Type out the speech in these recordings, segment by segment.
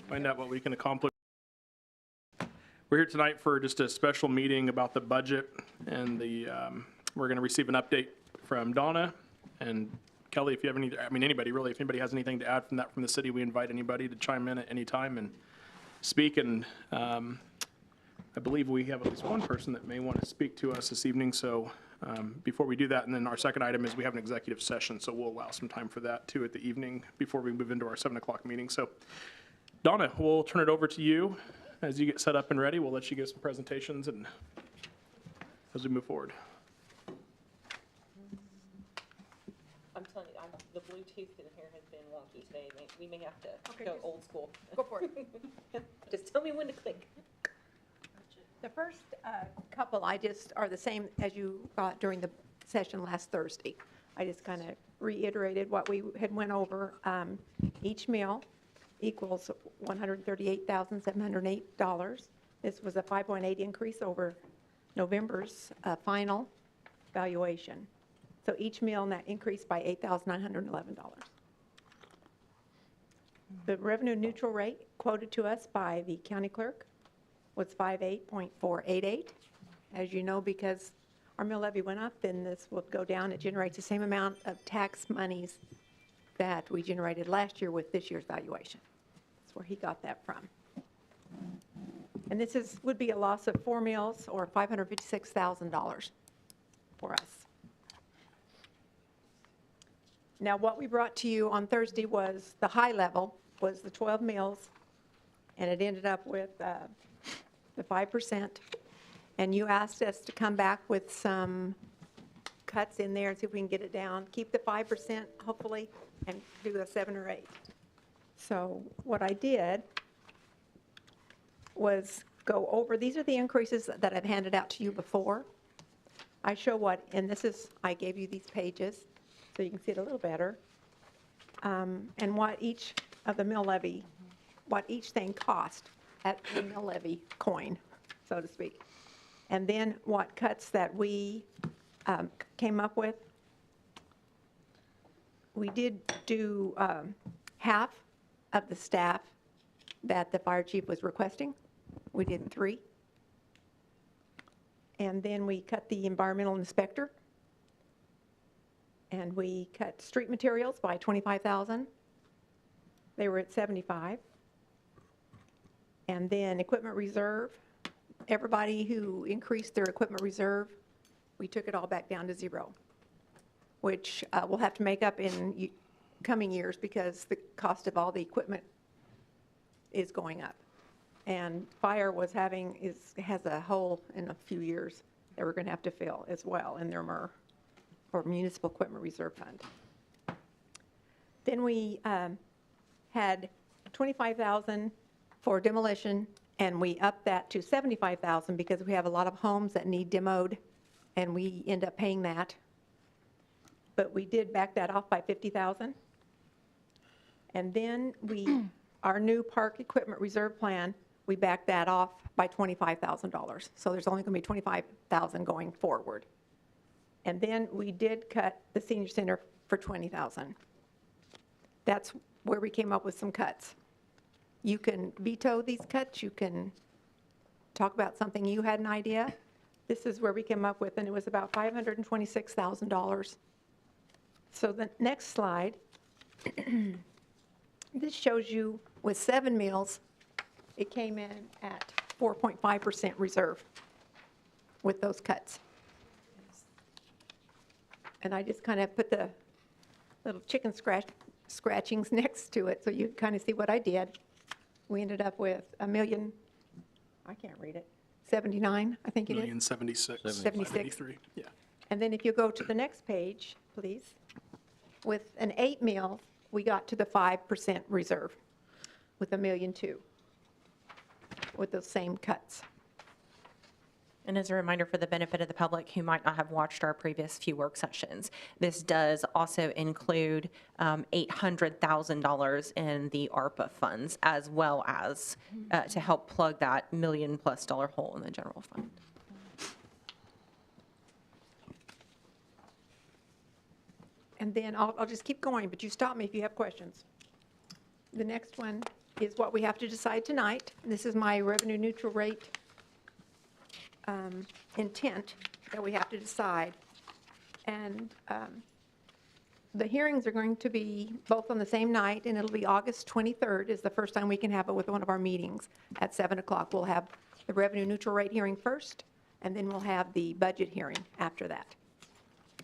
find out what we can accomplish. We're here tonight for just a special meeting about the budget, and we're going to receive an update from Donna and Kelly. If you have anybody really, if anybody has anything to add from the city, we invite anybody to chime in at any time and speak. And I believe we have at least one person that may want to speak to us this evening. So before we do that, and then our second item is we have an executive session, so we'll allow some time for that too at the evening before we move into our 7 o'clock meeting. So Donna, we'll turn it over to you. As you get set up and ready, we'll let you give some presentations and as we move forward. I'm telling you, the Bluetooth in here has been wonky today. We may have to go just old school. Go for it. Just tell me when to click. The first couple are the same as you got during the session last Thursday. I just kind of reiterated what we had went over. Each meal equals $138,708. This was a 5.8 increase over November's final valuation. So each meal net increased by $8,911. The revenue neutral rate quoted to us by the county clerk was 58.488. As you know, because our mill levy went up, then this will go down. It generates the same amount of tax monies that we generated last year with this year's valuation. That's where he got that from. And this would be a loss of 4 meals or $556,000 for us. Now, what we brought to you on Thursday was the high level, was the 12 meals, and it ended up with the 5%. And you asked us to come back with some cuts in there and see if we can get it down. Keep the 5%, hopefully, and do a 7 or 8. So what I did was go over, these are the increases that I've handed out to you before. I show what, and this is, I gave you these pages so you can see it a little better. And what each of the mill levy, what each thing cost at the mill levy coin, so to speak. And then what cuts that we came up with. We did do half of the staff that the fire chief was requesting. We did 3. And then we cut the environmental inspector. And we cut street materials by $25,000. They were at $75,000. And then equipment reserve, everybody who increased their equipment reserve, we took it all back down to 0, which we'll have to make up in coming years because the cost of all the equipment is going up. And fire has a hole in a few years that we're going to have to fill as well in their MER, or Municipal Equipment Reserve Fund. Then we had $25,000 for demolition, and we upped that to $75,000 because we have a lot of homes that need demoed, and we end up paying that. But we did back that off by $50,000. And then our new park equipment reserve plan, we backed that off by $25,000. So there's only going to be $25,000 going forward. And then we did cut the senior center for $20,000. That's where we came up with some cuts. You can veto these cuts. You can talk about something you had an idea. This is where we came up with, and it was about $526,000. So the next slide, this shows you with 7 meals, it came in at 4.5% reserve with those cuts. And I just kind of put the little chicken scratchings next to it so you kind of see what I did. We ended up with $1 million, I can't read it, 79, I think it is. $1,076,000. 76. 583, yeah. And then if you go to the next page, please, with an 8 meal, we got to the 5% reserve with $1.2 million with those same cuts. And as a reminder for the benefit of the public who might not have watched our previous few work sessions, this does also include $800,000 in the ARPA funds, as well as to help plug that $1 million+ hole in the general fund. And then I'll just keep going, but you stop me if you have questions. The next one is what we have to decide tonight. This is my revenue neutral rate intent that we have to decide. And the hearings are going to be both on the same night, and it'll be August 23rd is the first time we can have it with one of our meetings at 7 o'clock. We'll have the revenue neutral rate hearing first, and then we'll have the budget hearing after that.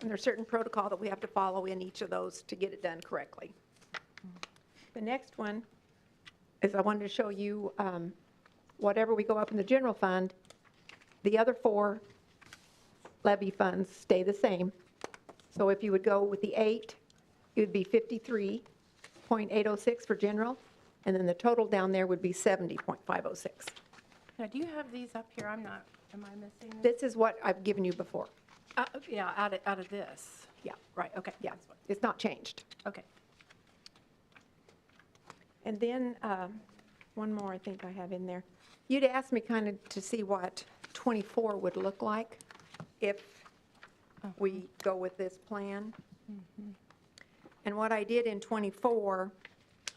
And there's certain protocol that we have to follow in each of those to get it done correctly. The next one is I wanted to show you whatever we go up in the general fund, the other 4 levy funds stay the same. So if you would go with the 8, it would be 53.806 for general, and then the total down there would be 70.506. Now, do you have these up here? Am I missing this? This is what I've given you before. Yeah, out of this. Yeah, Right, okay. yeah, that's what- it's not changed. Okay. And then, one more I think I have in there. You'd asked me kind of to see what 24 would look like if we go with this plan. And what I did in 24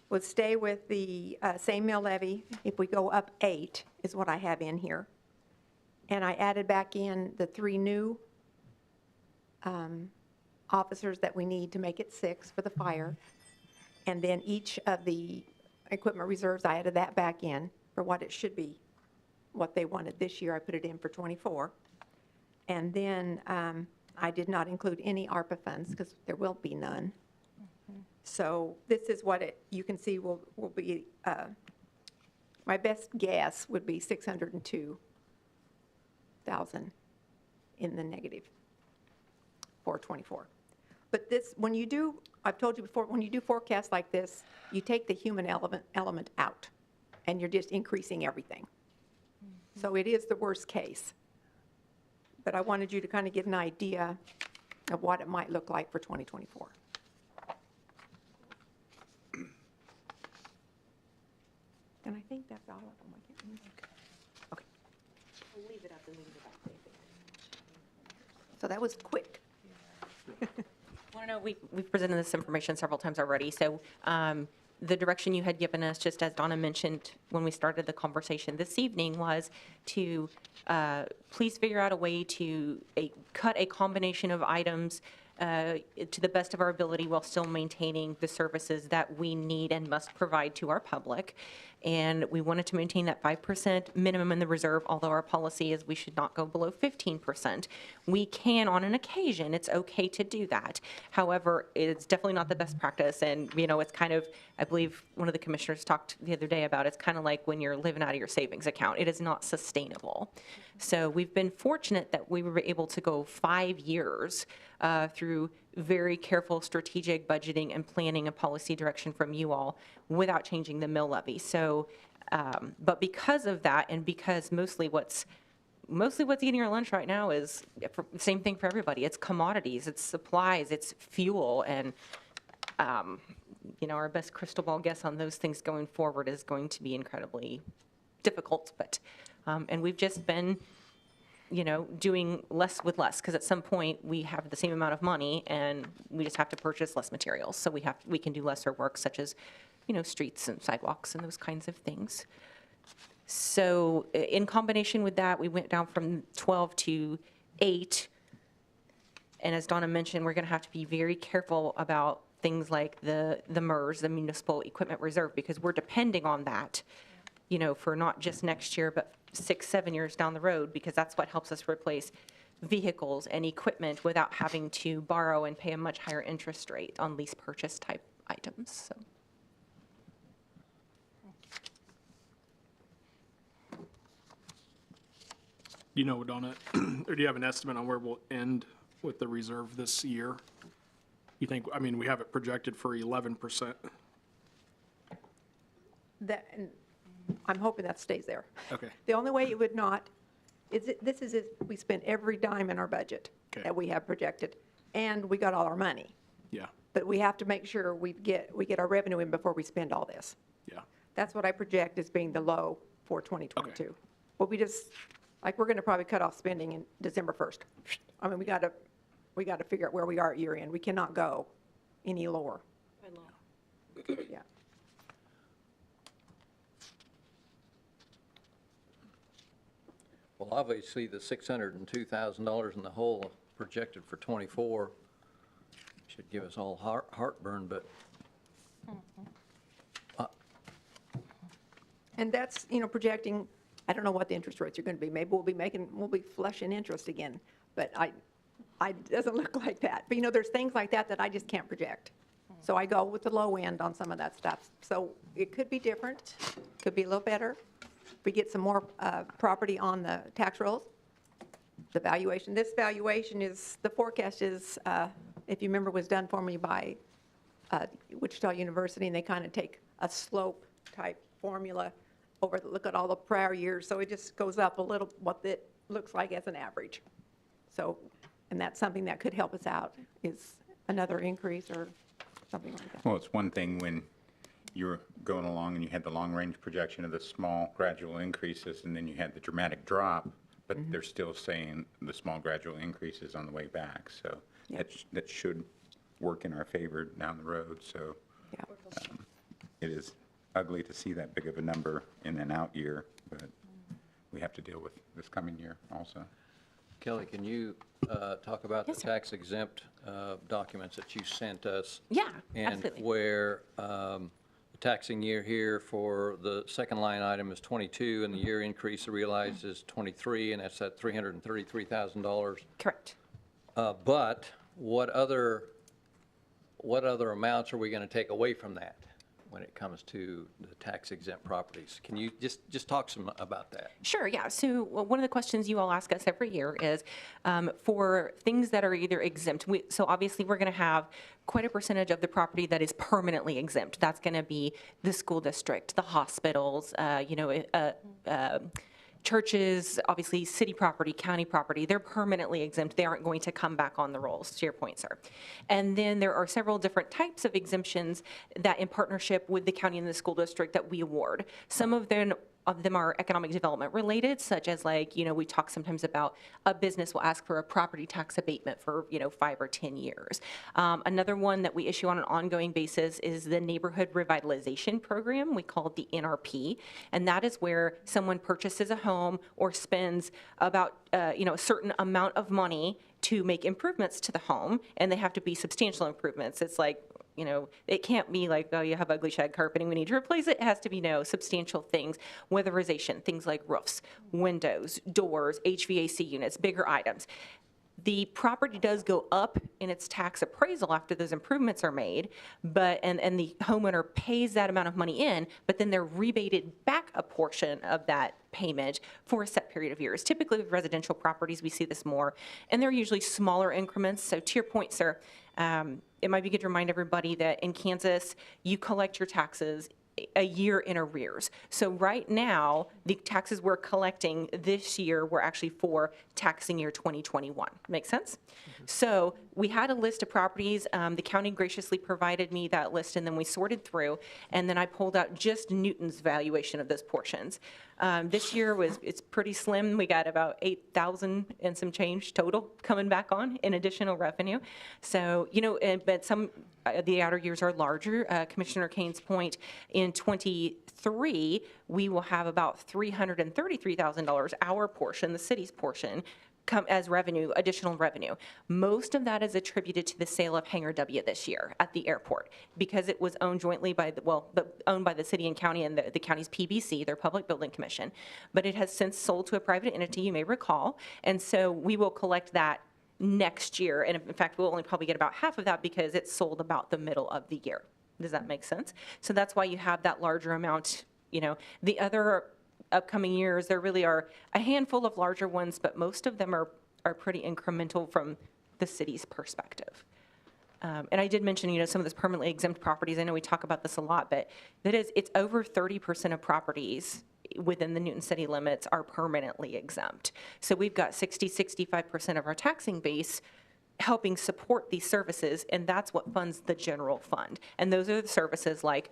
was stay with the same mill levy. If we go up 8 is what I have in here. And I added back in the 3 new officers that we need to make it 6 for the fire. And then each of the equipment reserves, I added that back in for what it should be, what they wanted this year. I put it in for 24. And then I did not include any ARPA funds because there will be none. So this is what you can see will be, my best guess would be 602,000 in the negative for 24. But this, when you do, I've told you before, when you do forecasts like this, you take the human element out, and you're just increasing everything. So it is the worst case. But I wanted you to kind of get an idea of what it might look like for 2024. And I think that's all of them. I can't remember. Okay. We'll leave it up and leave it up. So that was quick. Want to know, we've presented this information several times already, so the direction you had given us, just as Donna mentioned when we started the conversation this evening, was to please figure out a way to cut a combination of items to the best of our ability while still maintaining the services that we need and must provide to our public. And we wanted to maintain that 5% minimum in the reserve, although our policy is we should not go below 15%. We can, on an occasion, it's okay to do that. However, it's definitely not the best practice. And, it's kind of, I believe one of the commissioners talked the other day about, it's kind of like when you're living out of your savings account. It is not sustainable. So we've been fortunate that we were able to go 5 years through very careful strategic budgeting and planning and policy direction from you all without changing the mill levy. So, but because of that, and because mostly what's eating your lunch right now is same thing for everybody. It's commodities, it's supplies, it's fuel, and our best crystal ball guess on those things going forward is going to be incredibly difficult. But and we've just been doing less with less, because at some point we have the same amount of money and we just have to purchase less materials. So we can do lesser work, such as, streets and sidewalks and those kinds of things. So in combination with that, we went down from 12 to 8. And as Donna mentioned, we're going to have to be very careful about things like the MERS, the Municipal Equipment Reserve, because we're depending on that, for not just next year, but 6-7 years down the road, because that's what helps us replace vehicles and equipment without having to borrow and pay a much higher interest rate on lease purchase type items. So. Donna, or do you have an estimate on where we'll end with the reserve this year? You think, we have it projected for 11%. And I'm hoping that stays there. Okay. The only way it would not is this is if we spent every dime in our budget Okay. that we have projected, and we got all our money. Yeah, But we have to make sure we get our revenue in before we spend all this. yeah. That's what I project as being the low for 2022. But we're going to probably cut off spending in December 1st. We got to figure out where we are at year end. We cannot go any lower. Yeah. Well, obviously, the $602,000 in the hole projected for '24 should give us all heartburn, but And that's, projecting, I don't know what the interest rates are going to be. Maybe we'll be flushing interest again, but it doesn't look like that. But, there's things like that I just can't project. So I go with the low end on some of that stuff. So it could be different, could be a little better. If we get some more property on the tax rolls, the valuation, the forecast is, if you remember, was done for me by Wichita University, and they kind of take a slope type formula look at all the prior years, so it just goes up a little, what it looks like as an average. So, and that's something that could help us out, is another increase or something like that. Well, it's one thing when you're going along and you had the long-range projection of the small gradual increases, and then you had the dramatic drop, but they're still saying the small gradual increases on the way back. So that should work in our favor down the road. So Yeah. it is ugly to see that big of a number in an out year, but we have to deal with this coming year also. Kelly, can you talk about the Yes, sir. tax exempt documents that you sent us? Yeah, absolutely. And where the taxing year here for the second line item is 22, and the year increase realized is 23, and that's at $333,000. Correct. But what other amounts are we going to take away from that when it comes to the tax exempt properties? Can you just talk some about that? Sure, yeah. So one of the questions you all ask us every year is for things that are either exempt. So obviously, we're going to have quite a percentage of the property that is permanently exempt. That's going to be the school district, the hospitals, churches, obviously city property, county property. They're permanently exempt. They aren't going to come back on the rolls, to your point, sir. And then there are several different types of exemptions that in partnership with the county and the school district that we award. Some of them are economic development related, such as we talk sometimes about a business will ask for a property tax abatement for, 5 or 10 years. Another one that we issue on an ongoing basis is the Neighborhood Revitalization Program. We call it the NRP. And that is where someone purchases a home or spends about, a certain amount of money to make improvements to the home, and they have to be substantial improvements. It's like, it can't be like, oh, you have ugly shed carpeting, we need to replace it. It has to be, substantial things, weatherization, things like roofs, windows, doors, HVAC units, bigger items. The property does go up in its tax appraisal after those improvements are made, but and the homeowner pays that amount of money in, but then they're rebated back a portion of that payment for a set period of years. Typically with residential properties, we see this more, and they're usually smaller increments. So to your point, sir, it might be good to remind everybody that in Kansas, you collect your taxes a year in arrears. So right now, the taxes we're collecting this year were actually for taxing year 2021. Make sense? So we had a list of properties. The county graciously provided me that list, and then we sorted through, and then I pulled out just Newton's valuation of those portions. This year it's pretty slim. We got about 8,000 and some change total coming back on in additional revenue. So, but some the outer years are larger. Commissioner Kane's point, in 23, we will have about $333,000, our portion, the city's portion, come as revenue, additional revenue. Most of that is attributed to the sale of Hangar W this year at the airport, because it was owned jointly by owned by the city and county and the county's PBC, their Public Building Commission. But it has since sold to a private entity, you may recall, and so we will collect that next year. And in fact, we'll only probably get about half of that because it's sold about the middle of the year. Does that make sense? So that's why you have that larger amount. The other upcoming years, there really are a handful of larger ones, but most of them are pretty incremental from the city's perspective. And I did mention, some of those permanently exempt properties. I know we talk about this a lot, but it's over 30% of properties within the Newton city limits are permanently exempt. So we've got 65% of our taxing base helping support these services, and that's what funds the general fund. And those are the services like,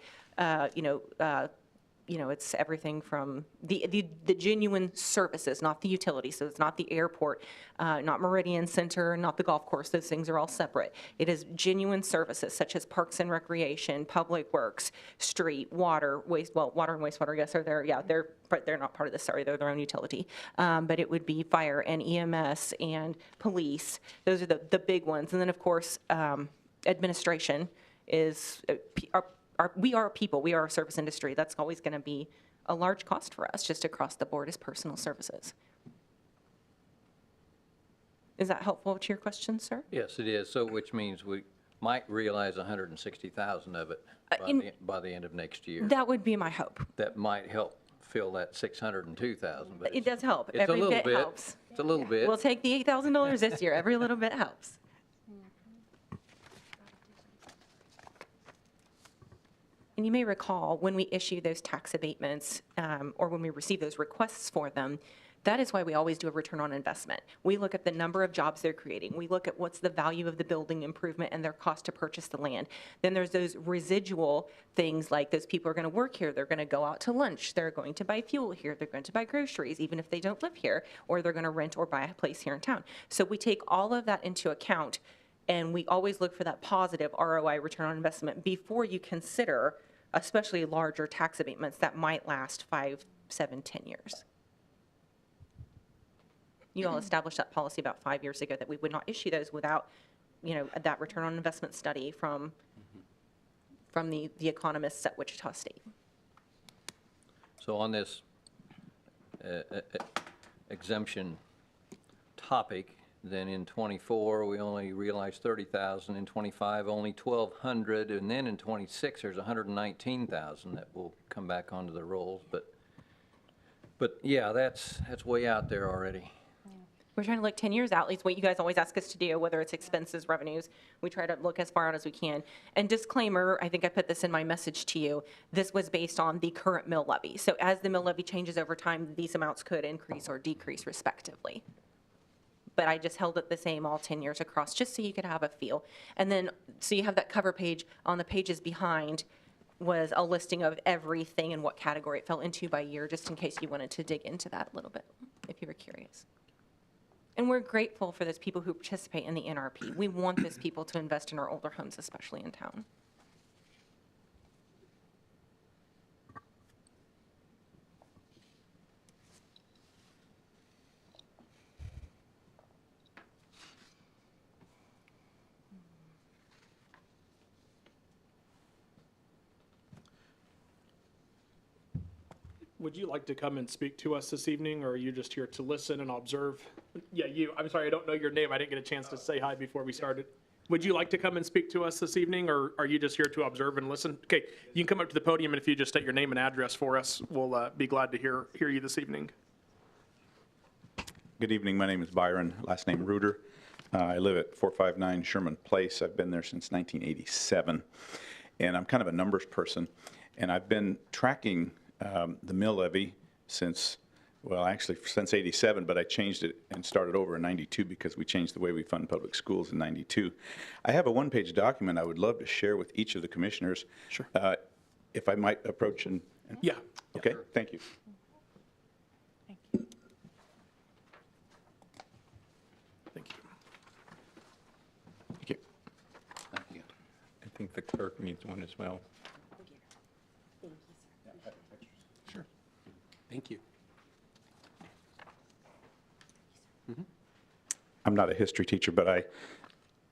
it's everything from the genuine services, not the utilities. So it's not the airport, not Meridian Center, not the golf course. Those things are all separate. It is genuine services such as parks and recreation, public works, street, water, water and wastewater, yes, are there. Yeah, they're not part of this, sorry, they're their own utility. But it would be fire and EMS and police. Those are the big ones. And then, of course, administration is, we are people, we are a service industry. That's always going to be a large cost for us, just across the board as personal services. Is that helpful to your question, sir? Yes, it is. So which means we might realize 160,000 of it by the end of next year. That would be my hope. That might help fill that 602,000. But It does help. It's a Every little bit bit. helps. It's a little bit. We'll take the $8,000 this year. Every little bit helps. And you may recall, when we issue those tax abatements, or when we receive those requests for them, that is why we always do a return on investment. We look at the number of jobs they're creating. We look at what's the value of the building improvement and their cost to purchase the land. Then there's those residual things like those people are going to work here. They're going to go out to lunch. They're going to buy fuel here. They're going to buy groceries, even if they don't live here, or they're going to rent or buy a place here in town. So we take all of that into account, and we always look for that positive ROI, return on investment, before you consider especially larger tax abatements that might last 5, 7, 10 years. You all established that policy about 5 years ago that we would not issue those without, that return on investment study from the economists at Wichita State. So on this exemption topic, then in '24, we only realized 30,000, in '25, only 1,200, and then in '26, there's 119,000 that will come back onto the rolls. But yeah, that's way out there already. We're trying to look 10 years out, at least what you guys always ask us to do, whether it's expenses, revenues. We try to look as far out as we can. And disclaimer, I think I put this in my message to you, this was based on the current mill levy. So as the mill levy changes over time, these amounts could increase or decrease respectively. But I just held it the same all 10 years across, just so you could have a feel. And then, so you have that cover page. On the pages behind was a listing of everything and what category it fell into by year, just in case you wanted to dig into that a little bit, if you were curious. And we're grateful for those people who participate in the NRP. We want those people to invest in our older homes, especially in town. Would you like to come and speak to us this evening, or are you just here to listen and observe? Yeah, you. I'm sorry, I don't know your name. I didn't get a chance to say hi before we started. Would you like to come and speak to us this evening, or are you just here to observe and listen? Okay, you can come up to the podium, and if you just state your name and address for us, we'll be glad to hear you this evening. Good evening. My name is Byron, last name Reuter. I live at 459 Sherman Place. I've been there since 1987, and I'm kind of a numbers person, and I've been tracking the mill levy since, well, actually since '87, but I changed it and started over in '92 because we changed the way we fund public schools in '92. I have a one-page document I would love to share with each of the commissioners. Sure. If I might approach and. Yeah. Okay, thank you. Thank you. Thank you. I think the clerk needs one as well. Sure. Thank you. I'm not a history teacher, but I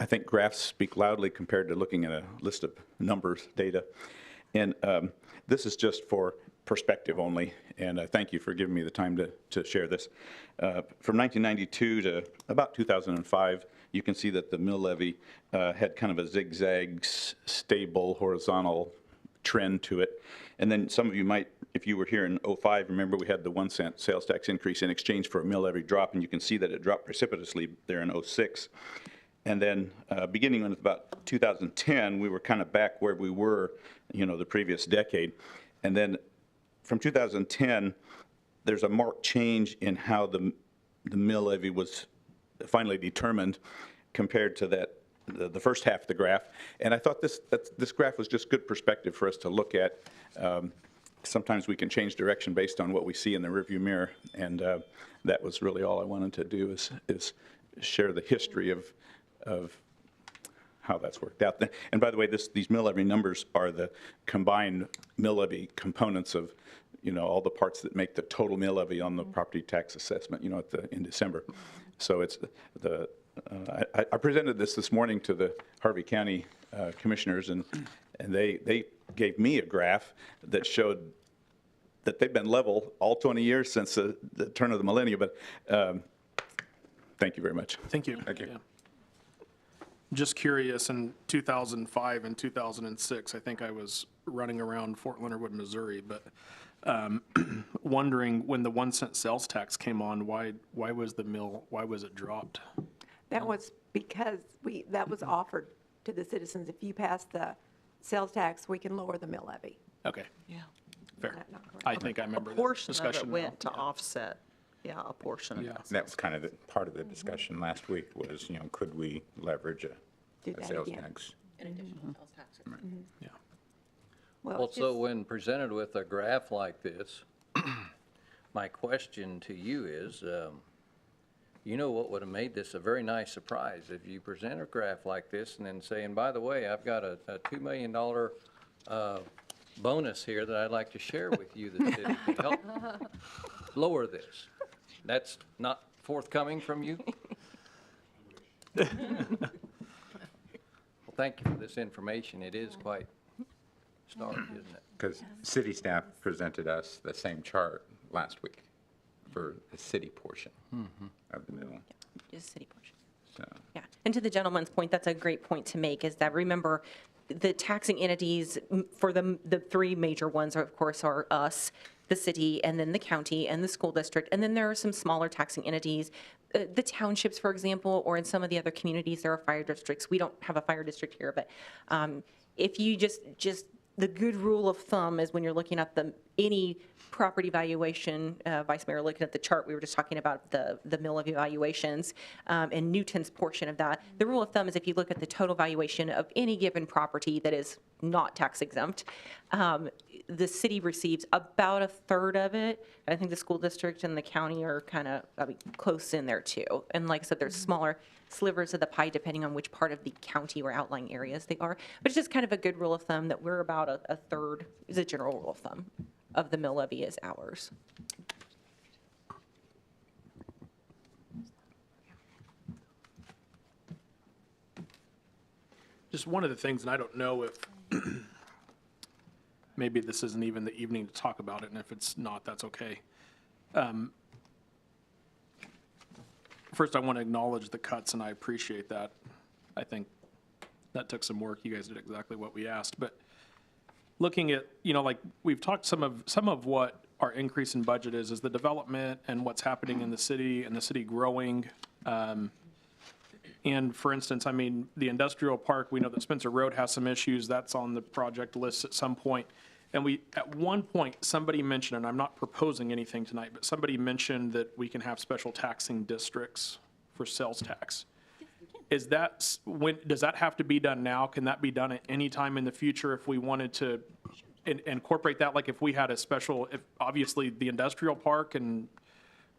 think graphs speak loudly compared to looking at a list of numbers, data. And this is just for perspective only, and thank you for giving me the time to share this. From 1992 to about 2005, you can see that the mill levy had kind of a zigzag, stable, horizontal trend to it. And then some of you might, if you were here in '05, remember we had the 1 cent sales tax increase in exchange for a mill levy drop, and you can see that it dropped precipitously there in '06. And then beginning with about 2010, we were kind of back where we were, the previous decade. And then from 2010, there's a marked change in how the mill levy was finally determined compared to the first half of the graph. And I thought this graph was just good perspective for us to look at. sometimes we can change direction based on what we see in the rearview mirror. And that was really all I wanted to do is share the history of how that's worked out. And by the way, these mill levy numbers are the combined mill levy components of, all the parts that make the total mill levy on the property tax assessment, in December. So it's I presented this morning to the Harvey County commissioners, and they gave me a graph that showed that they've been level all 20 years since the turn of the millennium. But thank you very much. Thank you. Thank you. Yeah. Just curious, in 2005 and 2006, I think I was running around Fort Leonard Wood, Missouri, but wondering when the 1 cent sales tax came on, why was it dropped? That was because that was offered to the citizens. If you pass the sales tax, we can lower the mill levy. Okay, Yeah. fair. That not correct? I think I remember A that portion of discussion it now. went to Yeah. offset, a portion of Yeah. that. That was kind of part of the discussion last week was, could we leverage Do a that sales again. tax? An additional sales tax. Yeah. Well, it's Also, just- when presented with a graph like this, my question to you is, what would have made this a very nice surprise? If you present a graph like this and then say, and by the way, I've got a $2 million bonus here that I'd like to share with you, the city, to help lower this. That's not forthcoming from you? Well, thank you for this information. It is quite stark, isn't it? Because city staff presented us the same chart last week for the city portion of the mill. Just city portion. So, Yeah, and to the gentleman's point, that's a great point to make, is that, remember, the taxing entities for the three major ones, of course, are us, the city, and then the county and the school district, and then there are some smaller taxing entities, the townships, for example, or in some of the other communities, there are fire districts. We don't have a fire district here, but if you just the good rule of thumb is when you're looking at any property valuation, Vice Mayor, looking at the chart, we were just talking about the mill of evaluations and Newton's portion of that. The rule of thumb is if you look at the total valuation of any given property that is not tax exempt, the city receives about a third of it. I think the school district and the county are kind of close in there too. And like I said, there's smaller slivers of the pie depending on which part of the county or outlying areas they are. But it's just kind of a good rule of thumb that we're about a third, is a general rule of thumb, of the mill levy is ours. Just one of the things, and I don't know if maybe this isn't even the evening to talk about it, and if it's not, that's okay. First, I want to acknowledge the cuts, and I appreciate that. I think that took some work. You guys did exactly what we asked. But looking at, like we've talked, some of what our increase in budget is the development and what's happening in the city and the city growing. And for instance, the industrial park, we know that Spencer Road has some issues. That's on the project list at some point. And at one point, somebody mentioned, and I'm not proposing anything tonight, but somebody mentioned that we can have special taxing districts for sales tax. Does that have to be done now? Can that be done at any time in the future if we wanted to incorporate that? Like if we had if obviously the industrial park and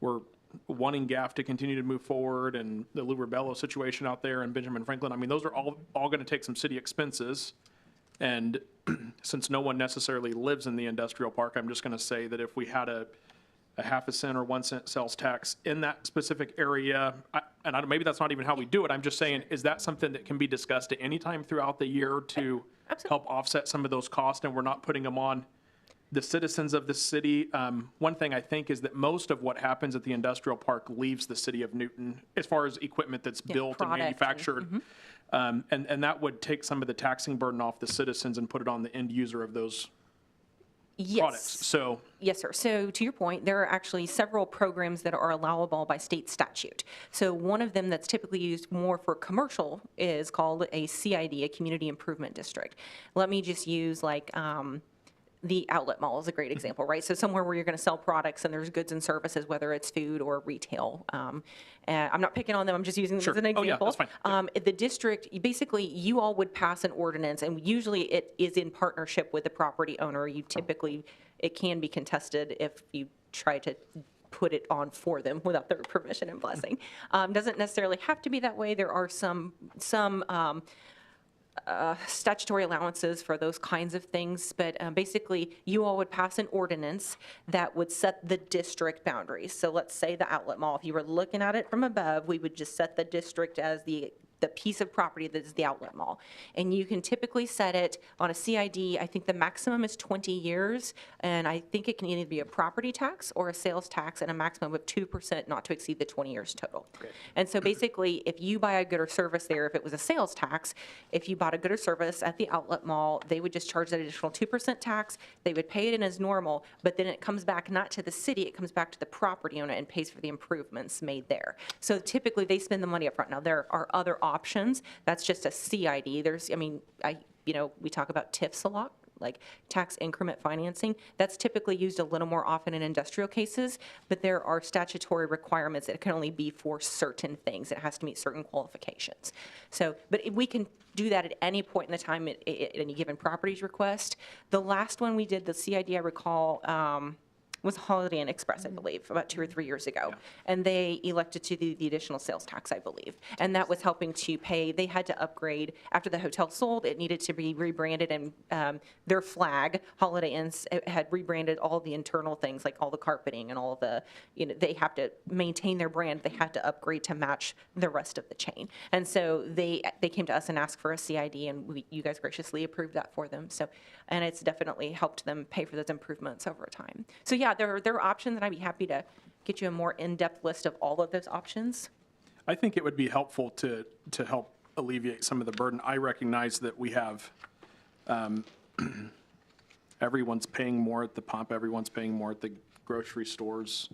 we're wanting GAF to continue to move forward and the Lou Rebello situation out there and Benjamin Franklin, those are all going to take some city expenses. And since no one necessarily lives in the industrial park, I'm just going to say that if we had a half a cent or 1 cent sales tax in that specific area, maybe that's not even how we do it. I'm just saying, is that something that can be discussed at any time throughout the year to help offset some of those costs, and we're not putting them on the citizens of the city? One thing I think is that most of what happens at the industrial park leaves the city of Newton as far as equipment that's built and product manufactured. And that would take some of the taxing burden off the citizens and put it on the end user of those products. Yes. So Yes, sir. So to your point, there are actually several programs that are allowable by state statute. So one of them that's typically used more for commercial is called a CID, a Community Improvement District. Let me just use the outlet mall is a great example, right? So somewhere where you're going to sell products and there's goods and services, whether it's food or retail. And I'm not picking on them, I'm just using them as an Oh, example. yeah, that's fine. The district, basically, you all would pass an ordinance, and usually it is in partnership with the property owner. You typically, it can be contested if you try to put it on for them without their permission and blessing. Doesn't necessarily have to be that way. There are some statutory allowances for those kinds of things, but basically, you all would pass an ordinance that would set the district boundaries. So let's say the outlet mall, if you were looking at it from above, we would just set the district as the piece of property that is the outlet mall. And you can typically set it on a CID, I think the maximum is 20 years, and I think it can either be a property tax or a sales tax, and a maximum of 2% not to exceed the 20 years total. And so basically, if you buy a good or service there, if it was a sales tax, if you bought a good or service at the outlet mall, they would just charge that additional 2% tax, they would pay it in as normal, but then it comes back not to the city, it comes back to the property owner and pays for the improvements made there. So typically, they spend the money up front. Now, there are other options. That's just a CID. There's, I mean, we talk about TIFs a lot, like tax increment financing. That's typically used a little more often in industrial cases, but there are statutory requirements that can only be for certain things. It has to meet certain qualifications. So, but we can do that at any point in the time at any given property's request. The last one we did, the CID, I recall, was Holiday Inn Express, I believe, about 2 or 3 years ago. And they elected to do the additional sales tax, I believe. And that was helping to pay, they had to upgrade, after the hotel sold, it needed to be rebranded, and their flag, Holiday Inns, had rebranded all the internal things, like all the carpeting and all of the, they have to maintain their brand, they had to upgrade to match the rest of the chain. And so they came to us and asked for a CID, and you guys graciously approved that for them. So, and it's definitely helped them pay for those improvements over time. So yeah, there are options, and I'd be happy to get you a more in-depth list of all of those options. I think it would be helpful to help alleviate some of the burden. I recognize that we have, everyone's paying more at the pump, everyone's paying more at the grocery stores.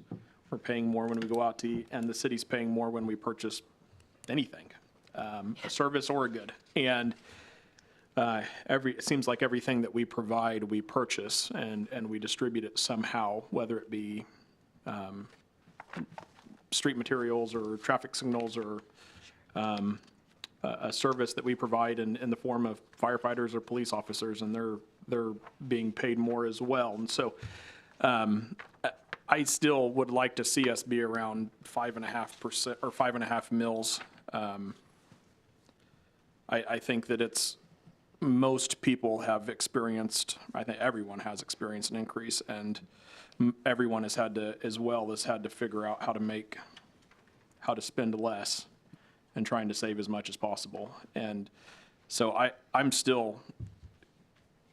We're paying more when we go out to eat, and the city's paying more when we purchase anything, a service or a good. And it seems like everything that we provide, we purchase, and we distribute it somehow, whether it be street materials or traffic signals or a service that we provide in the form of firefighters or police officers, and they're being paid more as well. And so I still would like to see us be around 5.5% or 5.5 mils. I think that it's, most people have experienced, I think everyone has experienced an increase, and everyone has had to, as well, has had to figure out how to spend less and trying to save as much as possible. And so I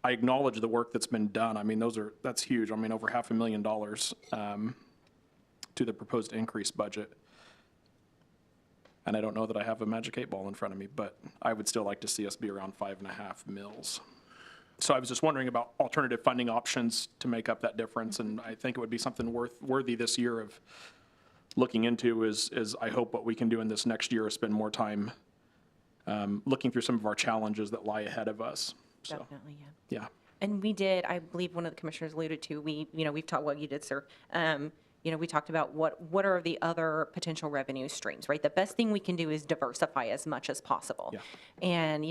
acknowledge the work that's been done. I mean, that's huge. I mean, over $500,000 to the proposed increased budget. And I don't know that I have a magic 8 ball in front of me, but I would still like to see us be around 5.5 mils. So I was just wondering about alternative funding options to make up that difference, and I think it would be something worthy this year of looking into. Is I hope what we can do in this next year is spend more time looking through some of our challenges that lie ahead of us. So, Definitely, yeah. yeah. And we did, I believe one of the commissioners alluded to, we've talked, well, you did, sir. We talked about what are the other potential revenue streams, right? The best thing we can do is diversify as much as possible. Yeah. And,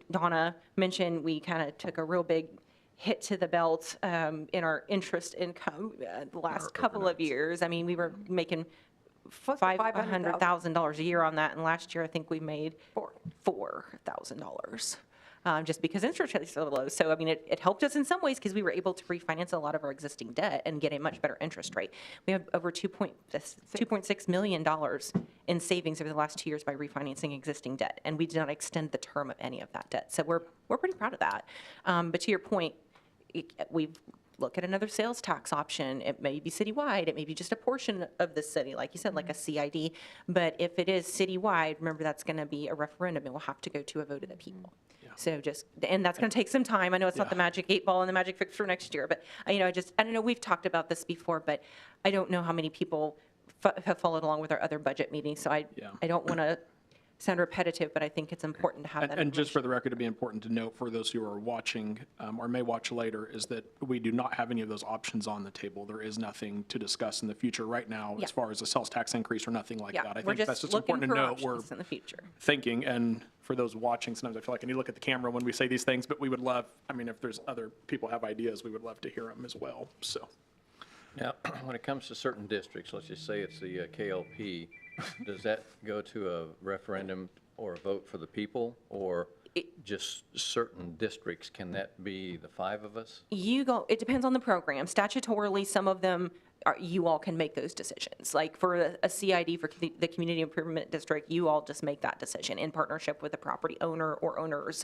Donna mentioned we kind of took a real big hit to the belt in our interest income the last couple of years. I mean, we were making $500,000 a year on that, and last year I think we made $4,000. Just because interest rates are so low. So, I mean, it helped us in some ways because we were able to refinance a lot of our existing debt and get a much better interest rate. We have over $2.6 million in savings over the last 2 years by refinancing existing debt, and we did not extend the term of any of that debt. So we're pretty proud of that. But to your point, we've look at another sales tax option. It may be citywide. It may be just a portion of the city, like you said, like a CID. But if it is citywide, remember that's going to be a referendum. It will have to go to a vote of the people. Yeah. So and that's going to take some time. I know it's not the magic 8 ball and the magic fix for next year, but I don't know, we've talked about this before, but I don't know how many people have followed along with our other budget meetings. So I don't want to sound repetitive, but I think it's important to have that And just for information. the record, to be important to note for those who are watching or may watch later, is that we do not have any of those options on the table. There is nothing to discuss in the future right now Yeah. as far as a sales tax increase or nothing like Yeah, that. I we're think that's just just looking important to for note. We're options in the future. thinking, and for those watching, sometimes I feel like I need to look at the camera when we say these things, but we would love, I mean, if there's other people have ideas, we would love to hear them as well, so. Now, when it comes to certain districts, let's just say it's the KLP, does that go to a referendum or a vote for the people? Or just certain districts, can that be the 5 of us? It depends on the program. Statutorily, some of them, you all can make those decisions. Like for a CID for the Community Improvement District, you all just make that decision in partnership with the property owner or owners.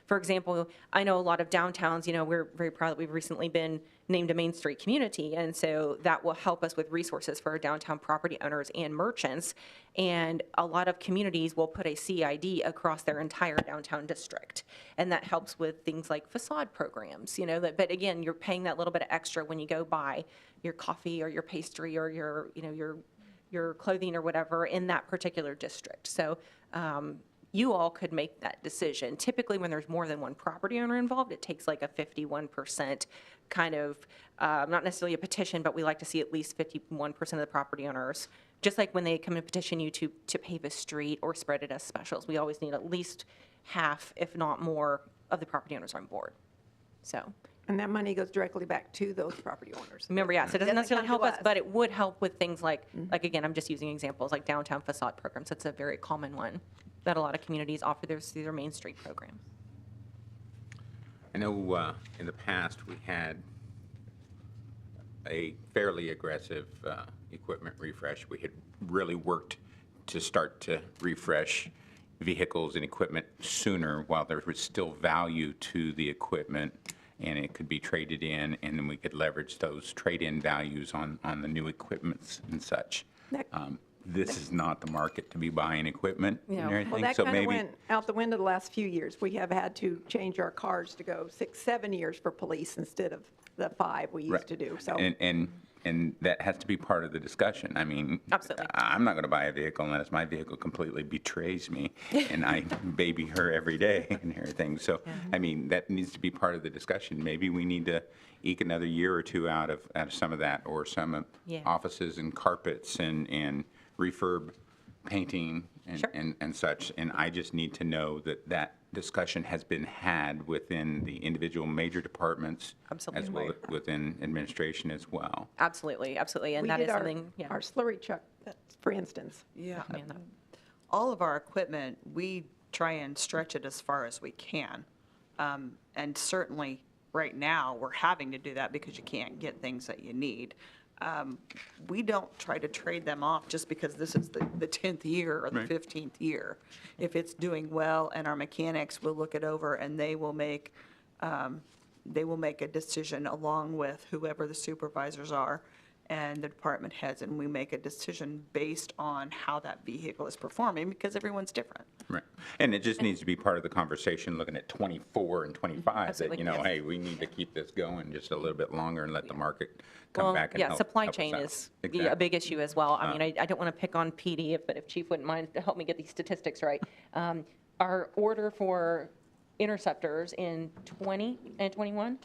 For example, I know a lot of downtowns, we're very proud that we've recently been named a Main Street community, and so that will help us with resources for our downtown property owners and merchants. And a lot of communities will put a CID across their entire downtown district, and that helps with things like facade programs, but again, you're paying that little bit of extra when you go buy your coffee or your pastry or your clothing or whatever in that particular district. So you all could make that decision. Typically, when there's more than one property owner involved, it takes like a 51% kind of, not necessarily a petition, but we like to see at least 51% of the property owners. Just like when they come and petition you to pave a street or spread it as specials, we always need at least half, if not more, of the property owners on board. So. And that money goes directly back to those property owners. Remember, yeah, so it doesn't necessarily come help to us, but it would help with things like again, I'm just using examples like downtown facade programs. That's a very common one that a lot of communities offer through their Main Street program. I know in the past, we had a fairly aggressive equipment refresh. We had really worked to start to refresh vehicles and equipment sooner while there was still value to the equipment, and it could be traded in, and then we could leverage those trade-in values on the new equipments and such. That- This is not the market to be buying equipment and Yeah. everything. Well, that So kind of maybe went out the window the last few years. We have had to change our cars to go 6, 7 years for police instead of the 5 we used Right. to do, so. And that has to be part of the discussion. I mean, Absolutely. I'm not going to buy a vehicle unless my vehicle completely betrays me, and I baby her every day and everything. So, I mean, that needs to be part of the discussion. Maybe we need to eke another year or two out of some of that, or some Yeah. offices and carpets and refurb painting Sure. and such. And I just need to know that that discussion has been had within the individual major departments as Absolutely. well as within administration as well. Absolutely, absolutely, and We that did is our- something, yeah. Our slurry truck, for instance. Yeah. Man, that- All of our equipment, we try and stretch it as far as we can. And certainly, right now, we're having to do that because you can't get things that you need. We don't try to trade them off just because this is the 10th year or the Right. 15th year. If it's doing well, and our mechanics will look it over, and they will make a decision along with whoever the supervisors are and the department heads, and we make a decision based on how that vehicle is performing, because everyone's different. Right. And it just needs to be part of the conversation, looking at 24 and 25, that, Absolutely, you know, yes. hey, we need to keep this going just a little bit longer and let the market come Well, back and yeah, help supply us chain out. is Exactly. a big issue as well. I mean, I don't want to pick on PD, but if Chief wouldn't mind to help me get these statistics right. Our order for interceptors in 20 and 21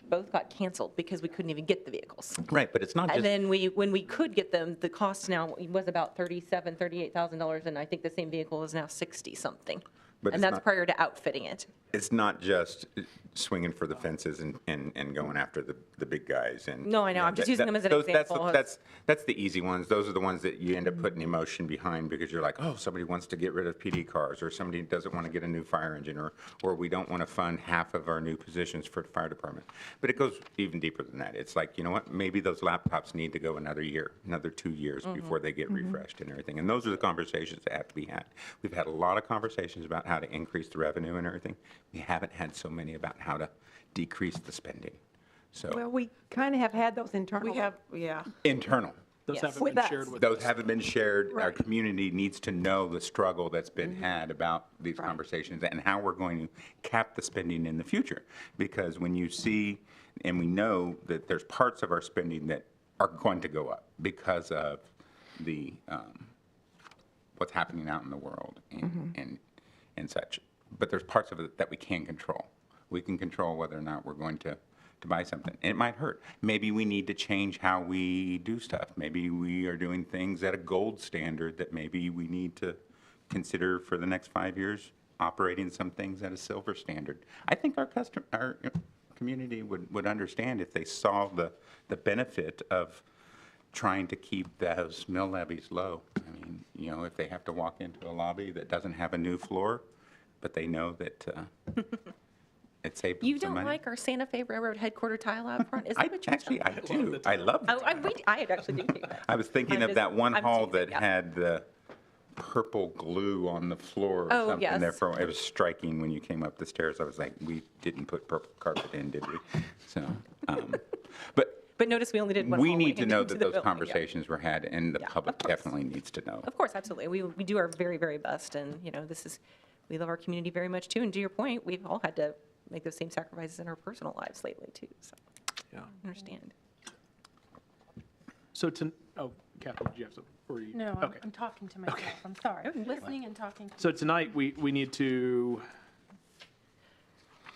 both got canceled because we couldn't even get the vehicles. Right, but it's not And just, then when we could get them, the cost now was about $38,000, and I think the same vehicle is now 60-something. But And it's that's not- prior to outfitting it. it's not just swinging for the fences and going after the big guys and. No, I know. you I'm just that- using them as an those- that's the- example. That's the easy ones. Those are the ones that you end up putting emotion behind because you're like, oh, somebody wants to get rid of PD cars, or somebody doesn't want to get a new fire engine, or we don't want to fund half of our new positions for the fire department. But it goes even deeper than that. It's like, you know what, maybe those laptops need to go another year, another 2 years before they get refreshed and everything. And those are the conversations that have to be had. We've had a lot of conversations about how to increase the revenue and everything. We haven't had so many about how to decrease the spending. Well, So, we kind of have had those internal. We have, yeah. internal. Those Yes. haven't With been us. shared with Those us. haven't been shared. Our Right. community needs to know the struggle that's been had about these Right. conversations and how we're going to cap the spending in the future. Because when you see, and we know that there's parts of our spending that are going to go up because of the what's happening out in the world and such. But there's parts of it that we can't control. We can control whether or not we're going to buy something. And it might hurt. Maybe we need to change how we do stuff. Maybe we are doing things at a gold standard that maybe we need to consider for the next 5 years, operating some things at a silver standard. I think our community would understand if they saw the benefit of trying to keep those mill levies low. I mean, you know, if they have to walk into a lobby that doesn't have a new floor, but they know that it saved them You some don't money. like our Santa Fe Railroad headquarter tile out front? Is that what you're Actually, I do. I love Oh, it. I actually do too. I was thinking I'm of just- that one I'm hall teasing, that yeah. had the purple glue on the floor or Oh, something there. yes. It was striking when you came up the stairs. I was like, we didn't put purple carpet in, did we? So, but But notice we only did one we hallway need to know into that the those building, yeah. conversations were had, and the Yeah, public of course. definitely needs to know. Of course, absolutely. We do our very, very best, and, you know, we love our community very much, too. And to your point, we've all had to make those same sacrifices in our personal lives lately, too, so Yeah. I understand. So Catherine, did you have some? Or you? No, Okay. I'm talking to myself. I'm sorry. I'm listening and talking. So tonight, we need to,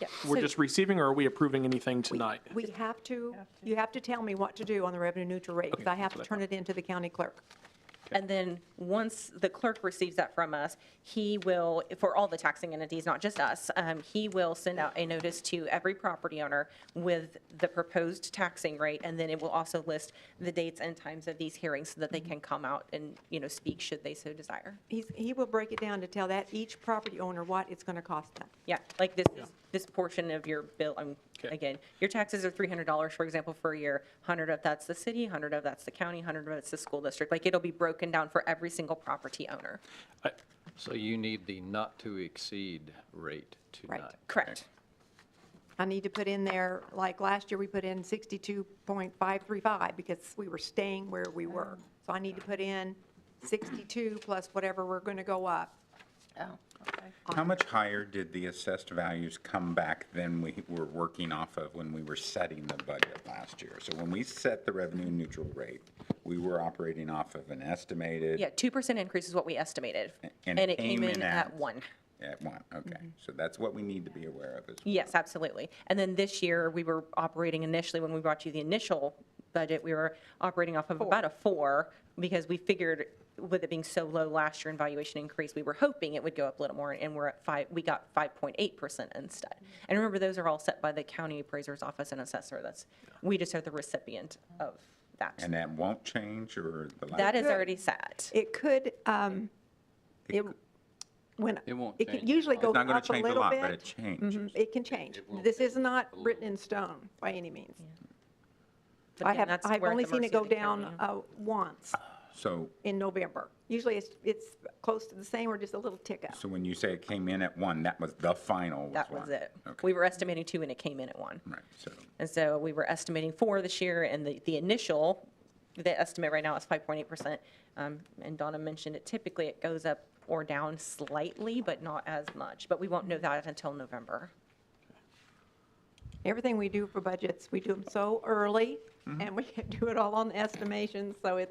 Yeah. we're so- just receiving, or are we approving anything tonight? We have to, you have to tell me what to do on the revenue neutral rate, because Okay, I have to that's what turn it into the county clerk. And then, once the clerk receives that from us, he will, for all the taxing entities, not just us, he will send out a notice to every property owner with the proposed taxing rate, and then it will also list the dates and times of these hearings so that they can come out and, you know, speak should they so desire. He will break it down to tell that each property owner what it's going to cost them. Yeah, like this portion of your bill, Okay. again, your taxes are $300, for example, for a year. 100 of that's the city, 100 of that's the county, 100 of it's the school district. Like, it'll be broken down for every single property owner. So you need the not to exceed rate tonight. Correct. I need to put in there, like last year, we put in 62.535 because we were staying where we were. So I need to put in 62 plus whatever we're going to go up. Oh, okay. How much higher did the assessed values come back than we were working off of when we were setting the budget last year? So when we set the revenue neutral rate, we were operating off of an estimated. Yeah, 2% increase is what we estimated, And and it came in at 1. At 1, okay. So that's what we need to be aware of as well. Yes, absolutely. And then this year, we were operating initially, when we brought you the initial budget, we were operating off of about a 4, because we figured with it being so low last year in valuation increase, we were hoping it would go up a little more, and we're at 5, we got 5.8% instead. And remember, those are all set by the county appraiser's office and assessor. We just are the recipient of that. And that won't change, or the last? That is already set. It could, It it, when. It won't It can change. usually It's go not going up to a change a little lot, but bit. it changes. It can change. It will This is change not a little written in stone by any means. But I again, have, that's I've we're at only the seen mercy it go of the down county. once So, in November. Usually it's close to the same or just a little tick up. so when you say it came in at 1, that was the final? That was 1. it. Okay. We were estimating 2, and it came in at 1. Right, so, And so we were estimating 4 this year, and the initial, the estimate right now is 5.8%. And Donna mentioned it, typically it goes up or down slightly, but not as much. But we won't know that until November. Everything we do for budgets, we do them so early, and we do it all on estimations, so it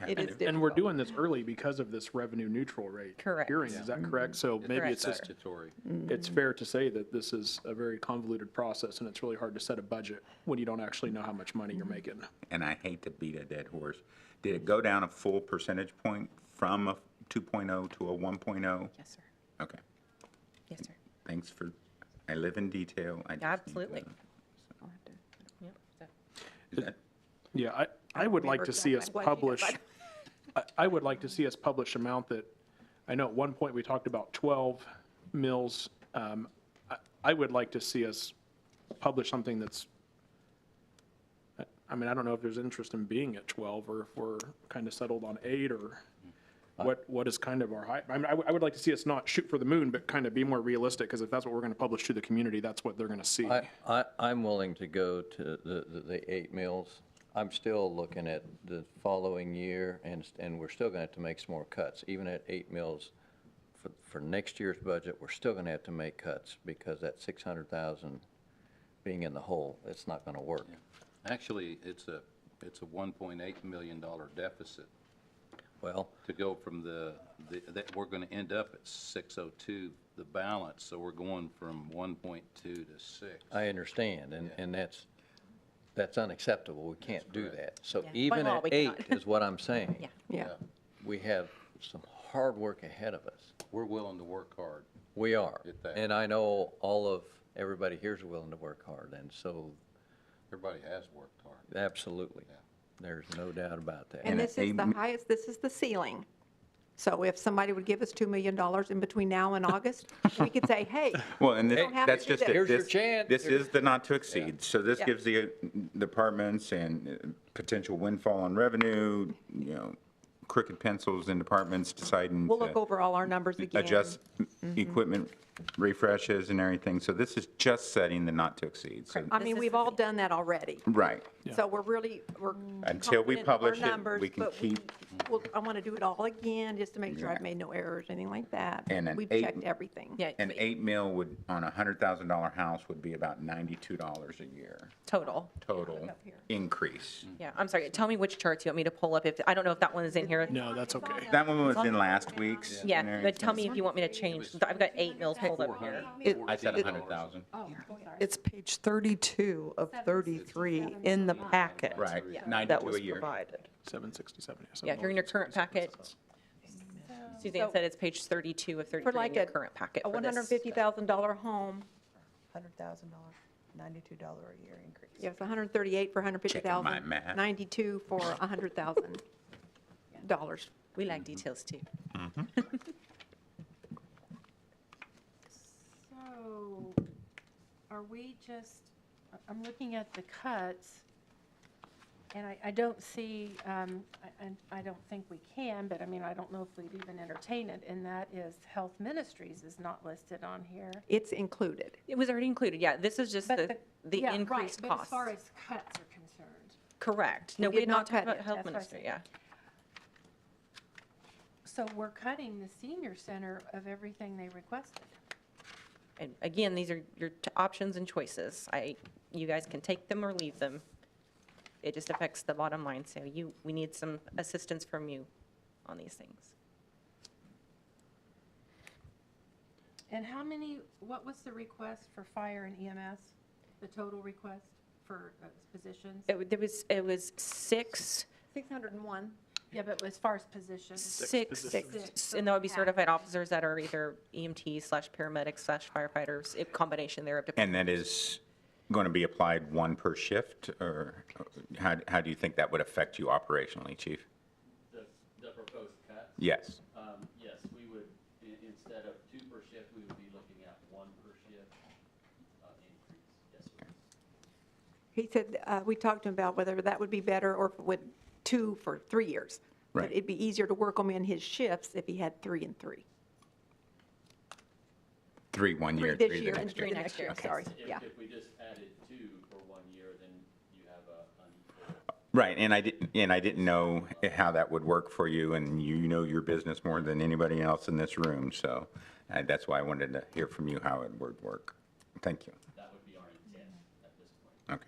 is difficult. And we're doing this early because of this revenue neutral rate. Correct. Hearing, is that correct? So maybe Correct, it's just, Statutory. it's fair to say that this is a very convoluted process, and it's really hard to set a budget when you don't actually know how much money you're making. and I hate to beat a dead horse. Did it go down a full percentage point from a 2.0 to a 1.0? Yes, sir. Okay, Yes, sir. thanks for, I live in detail. I just need to- Absolutely. Yep, so- Is that- Yeah, I would like to see us I'm glad you did, publish, but- I would like to see us publish amount that, I know at one point we talked about 12 mills. I would like to see us publish something that's, I mean, I don't know if there's interest in being at 12, or if we're kind of settled on 8, or what is kind of our high, I mean, I would like to see us not shoot for the moon, but kind of be more realistic, because if that's what we're going to publish to the community, that's what they're going to see. I'm willing to go to the 8 mills. I'm still looking at the following year, and we're still going to have to make some more cuts. Even at 8 mills, for next year's budget, we're still going to have to make cuts, because that 600,000 being in the hole, it's not going to work. Actually, it's a $1.8 million deficit Well, to go from that we're going to end up at 602, the balance, so we're going from 1.2 to 6. I understand, and that's unacceptable. We can't do that. So Yeah. even By law, at we 8 cannot. is what I'm saying. Yeah. Yeah. We have some hard work ahead of us. We're willing to work hard. We are. Get that. And I know everybody here's willing to work hard, and so Everybody has worked hard. absolutely. There's no doubt about that. And And this is the highest, this is the ceiling. So if somebody would give us $2 million in between now and August, we could say, hey, Well, and this, don't have to that's do just that. it. Here's your This- chance. This is the not to exceed. So this Yeah. gives the departments and potential windfall on revenue, crooked pencils in departments deciding we'll look to over all our numbers again. adjust equipment refreshes and everything. So this is just setting the not to exceed. So- I mean, we've all done that already. Right. So we're Until we confident of our publish it, numbers, we can but keep- I want to do it all again, just to make sure Yeah. I've made no errors, anything like that. And an We've 8 checked everything. Yeah, An 8 mil would, on a $100,000 house, would be about $92 a year total. total increase. Yeah, I'm sorry. Tell me which charts you want me to pull up. I don't know if that one is in here. No, that's okay. That one was in last week's. Yeah, and but tell me everything. if you want me to change. I've got 8 mills pulled up here. I said 100,000. It's page 32 of 33 in the packet. Right, That 92 was a year. provided. 767. Yeah, if you're in your current packet, Suzanne said it's page 32 of 33 For like in your a current packet A for this. $150,000 home, $100,000, $92 a year increase. yes, 138 for Checking my 150,000, math. 92 for $100,000. We like details too. So, are we just, I'm looking at the cuts, and I don't see, I don't think we can, but I mean, I don't know if we'd even entertain it, and that is Health Ministries is not listed on here. It's included. It was already included, yeah. This is just But the yeah, right, increased But as cost. far as cuts are concerned. Correct. No, We we did had not not talked cut about it. health That's what I ministry, said. yeah. So we're cutting the senior center of everything they requested. And again, these are your options and choices. You guys can take them or leave them. It just affects the bottom line, so we need some assistance from you on these things. And what was the request for fire and EMS? The total request for positions? It was 601. Yeah, but as far as positions. six, Six. and that would be certified officers that are either EMT/paramedics/firefighters, a combination there of And that is going to be applied one per shift, or how do you think that would affect you operationally, Chief? The proposed cuts? Yes. Yes, we would, instead of 2 per shift, we would be looking at 1 per shift increase. Yes, sir. He said, we talked to him about whether that would be better or if it would 2 for 3 years. Right. But it'd be easier to work them in his shifts if he had 3 and 3. 3 1 year, 3 3 this the year and next 3 year. next year, Okay. sorry, yeah. If we just added 2 for 1 year, then you have a unequal. Right, and I didn't know how that would work for you, and you know your business more than anybody else in this room, so that's why I wanted to hear from you how it would work. Thank you. That would be our intent at this point.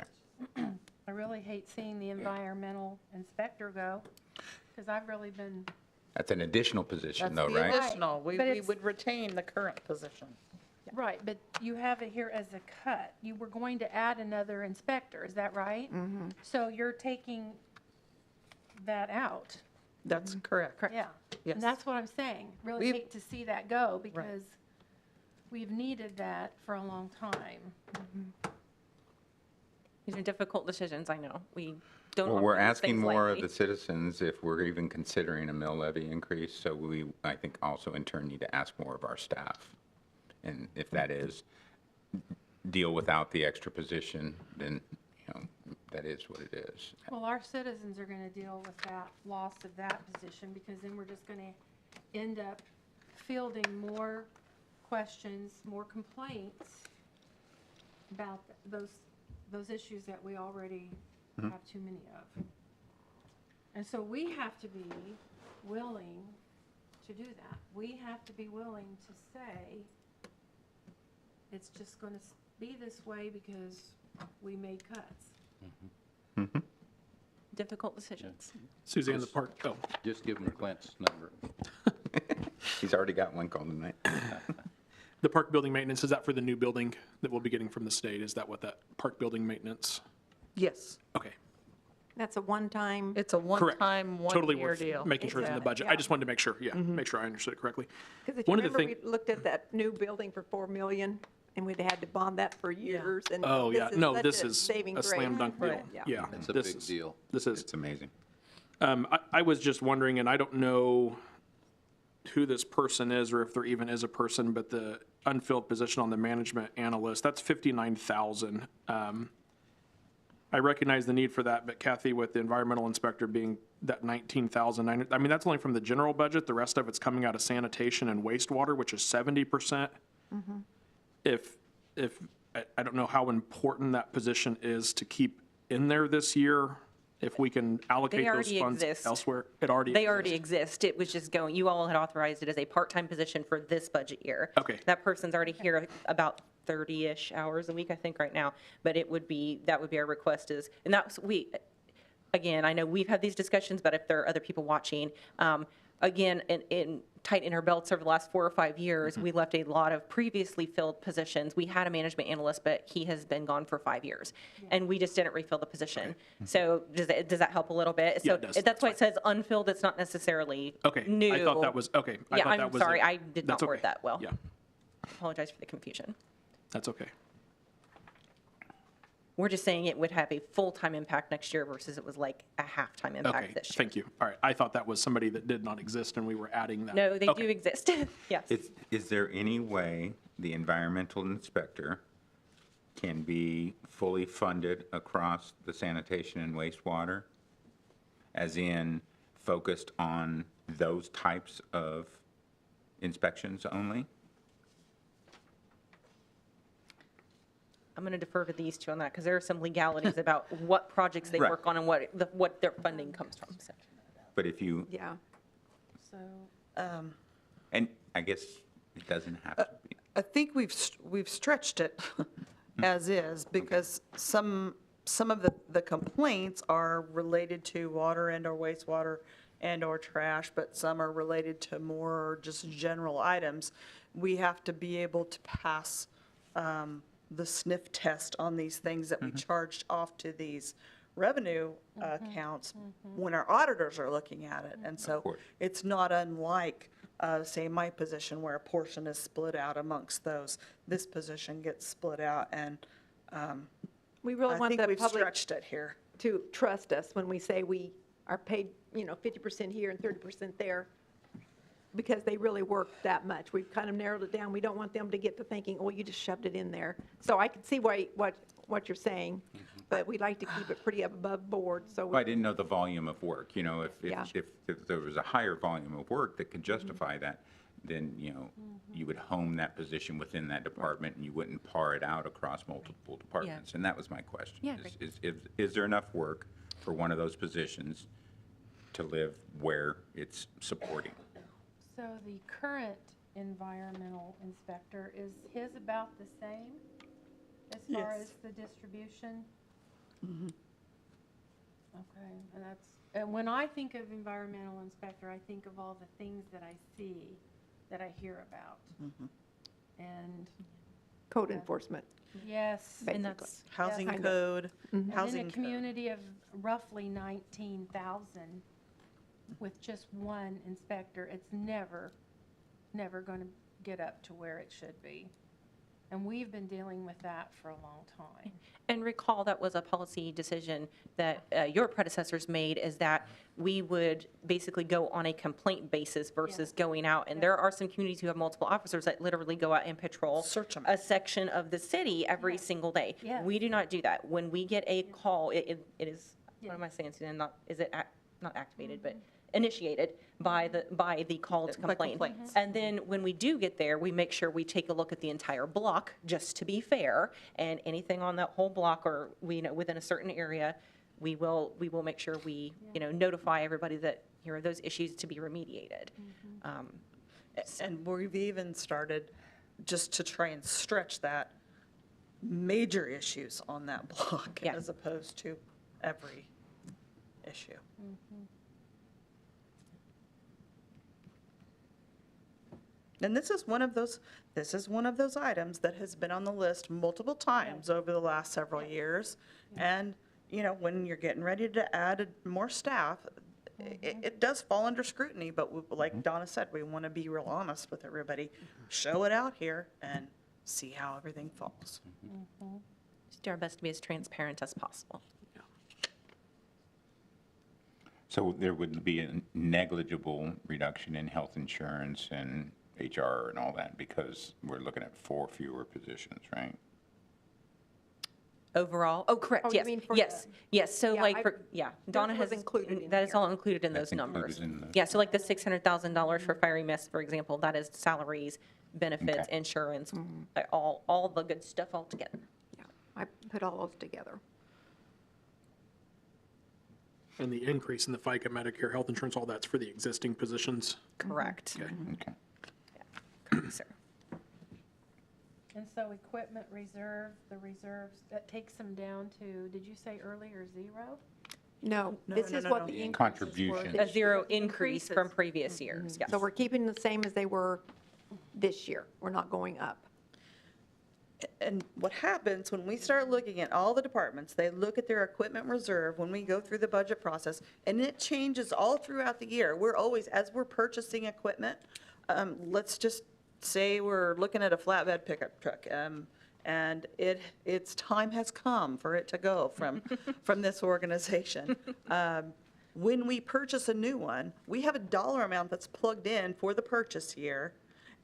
Okay. I really hate seeing the environmental inspector go, because I've really been, That's an additional position, though, That's the right? additional. We But it's- would retain the current position. right, but you have it here as a cut. You were going to add another inspector, is that right? Mm-hmm. So you're taking that out. That's correct. Yeah. Yes. And that's what I'm saying. Really We've- hate to see that go, because we've needed that for a long time. These are difficult decisions, I know. We don't. Well, we're often do asking things more of lightly. the citizens if we're even considering a mill levy increase, so we, I think, also in turn need to ask more of our staff. And if that is deal without the extra position, then, that is what it is. Well, our citizens are going to deal with that loss of that position, because then we're just going to end up fielding more questions, more complaints about those issues that we already have too many of. And so we have to be willing to do that. We have to be willing to say, it's just going to be this way because we made cuts. difficult decisions. Suzanne, the park, oh, Just give them Clint's number. He's already got one call tonight. the park building maintenance, is that for the new building that we'll be getting from the state? Is that what that park building maintenance? Yes, Okay, That's a one-time, it's a correct. one-time, Totally one-year worth deal. making sure it's in the budget. I just wanted to make sure, yeah, make sure I understood it correctly. because if you One of the remember, thing, we looked at that new building for 4 million, and we'd had to bond that for years, and oh, yeah, no, such this a is saving a slam grace. dunk deal. Right. Yeah. It's a this big is- deal. This is, It's amazing. I was just wondering, and I don't know who this person is or if there even is a person, but the unfilled position on the management analyst, that's 59,000. I recognize the need for that, but Kathy, with the environmental inspector being that 19,000, I mean, that's only from the general budget. The rest of it's coming out of sanitation and wastewater, which is 70%. If, I don't know how important that position is to keep in there this year, if we can allocate those already funds exist. elsewhere. It already They already exist. It was just going, you all had authorized it as a part-time position for this budget year. Okay. That person's already here about 30-ish hours a week, I think, right now. But it would be, that would be our request is, and that's, again, I know we've had these discussions, but if there are other people watching, again, in tightening our belts over the last 4 or 5 years, we left a lot of previously filled positions. We had a management analyst, but he has been gone for 5 years, and we just didn't refill the position. So does that help a little bit? Yeah, So it does. that's why it says unfilled. It's not necessarily Okay. new. I thought that was, okay. I Yeah, thought that I'm was sorry. it. I did not That's word okay. that well. Yeah, Apologize for the confusion. that's okay. We're just saying it would have a full-time impact next year versus it was like a half-time Okay, impact this year. thank you. All right, I thought that was somebody that did not exist and we were adding that. No, they Okay. do exist. Yes. Is there any way the environmental inspector can be fully funded across the sanitation and wastewater? As in, focused on those types of inspections only? I'm going to defer to these two on that because there are some legalities about what projects they Right. work on and what their funding comes from. So. But if you, Yeah. So, and I guess it doesn't have to be. I think we've stretched it as is, because some of the complaints are related to water and/or wastewater and/or trash, but some are related to more just general items. We have to be able to pass the sniff test on these things that we charged off to these revenue accounts when our auditors are looking at it. And so course. it's not unlike, say, my position where a portion is split out amongst those. This position gets split out, and We really I want think the we've public stretched it here. to trust us when we say we are paid, 50% here and 30% there, because they really work that much. We've kind of narrowed it down. We don't want them to get to thinking, oh, you just shoved it in there. So I can see what you're saying, but we'd like to keep it pretty above board, so. Well, I didn't know the volume of work, Yeah. if there was a higher volume of work that could justify that, then, you would hone that position within that department, and you wouldn't par it out across multiple departments. And that was my question. Yeah, Is there enough work for one of those positions to live where it's supporting? so the current environmental inspector, is his about the same as far Yes. as the distribution? Okay, and when I think of environmental inspector, I think of all the things that I see, that I hear about. And, Code enforcement. yes. And that's, Housing Kind of. code, And in housing a code. community of roughly 19,000, with just one inspector, it's never going to get up to where it should be. And we've been dealing with that for a long time. and recall that was a policy decision that your predecessors made, is that we would basically go on a complaint basis versus going out. And there are some communities who have multiple officers that literally go out and patrol Search 'em. a section of the city every single day. Yes. We do not do that. When we get a call, it is, what am I saying, Suzanne? Not activated, but initiated by the called By complaint. complaints. And then when we do get there, we make sure we take a look at the entire block, just to be fair, and anything on that whole block or, within a certain area, we will make sure we, notify everybody that here are those issues to be remediated. And we've even started, just to try and stretch that, major issues on that block Yeah. as opposed to every issue. And this is one of those items that has been on the list multiple times over the last several years. And, you know, when you're getting ready to add more staff, it does fall under scrutiny, but like Donna said, we want to be real honest with everybody. Show it out here and see how everything falls. Just do our best to be as transparent as possible. So there would be a negligible reduction in health insurance and HR and all that because we're looking at 4 fewer positions, right? Overall, oh, correct, Oh, you yes, mean for yes, yes, so Yeah, like, Donna was has, included in that is here. all included in That's those numbers. included in the- Yeah, so like the $600,000 for fire EMS, for example, that is salaries, benefits, Okay. insurance, all the good stuff all together. Yeah, I put all those together. And the increase in the FICA, Medicare, health insurance, all that's for the existing positions. Correct. Okay. Correct, sir. And so equipment reserve, the reserves, that takes them down to, did you say earlier, 0? No, No, this no, is no, what no. the The increases were. contribution. this A zero year. increase from previous years, yes. So we're keeping the same as they were this year. We're not going up. And what happens when we start looking at all the departments, they look at their equipment reserve when we go through the budget process, and it changes all throughout the year. We're always, as we're purchasing equipment, let's just say we're looking at a flatbed pickup truck, and its time has come for it to go from this organization. When we purchase a new one, we have a dollar amount that's plugged in for the purchase year.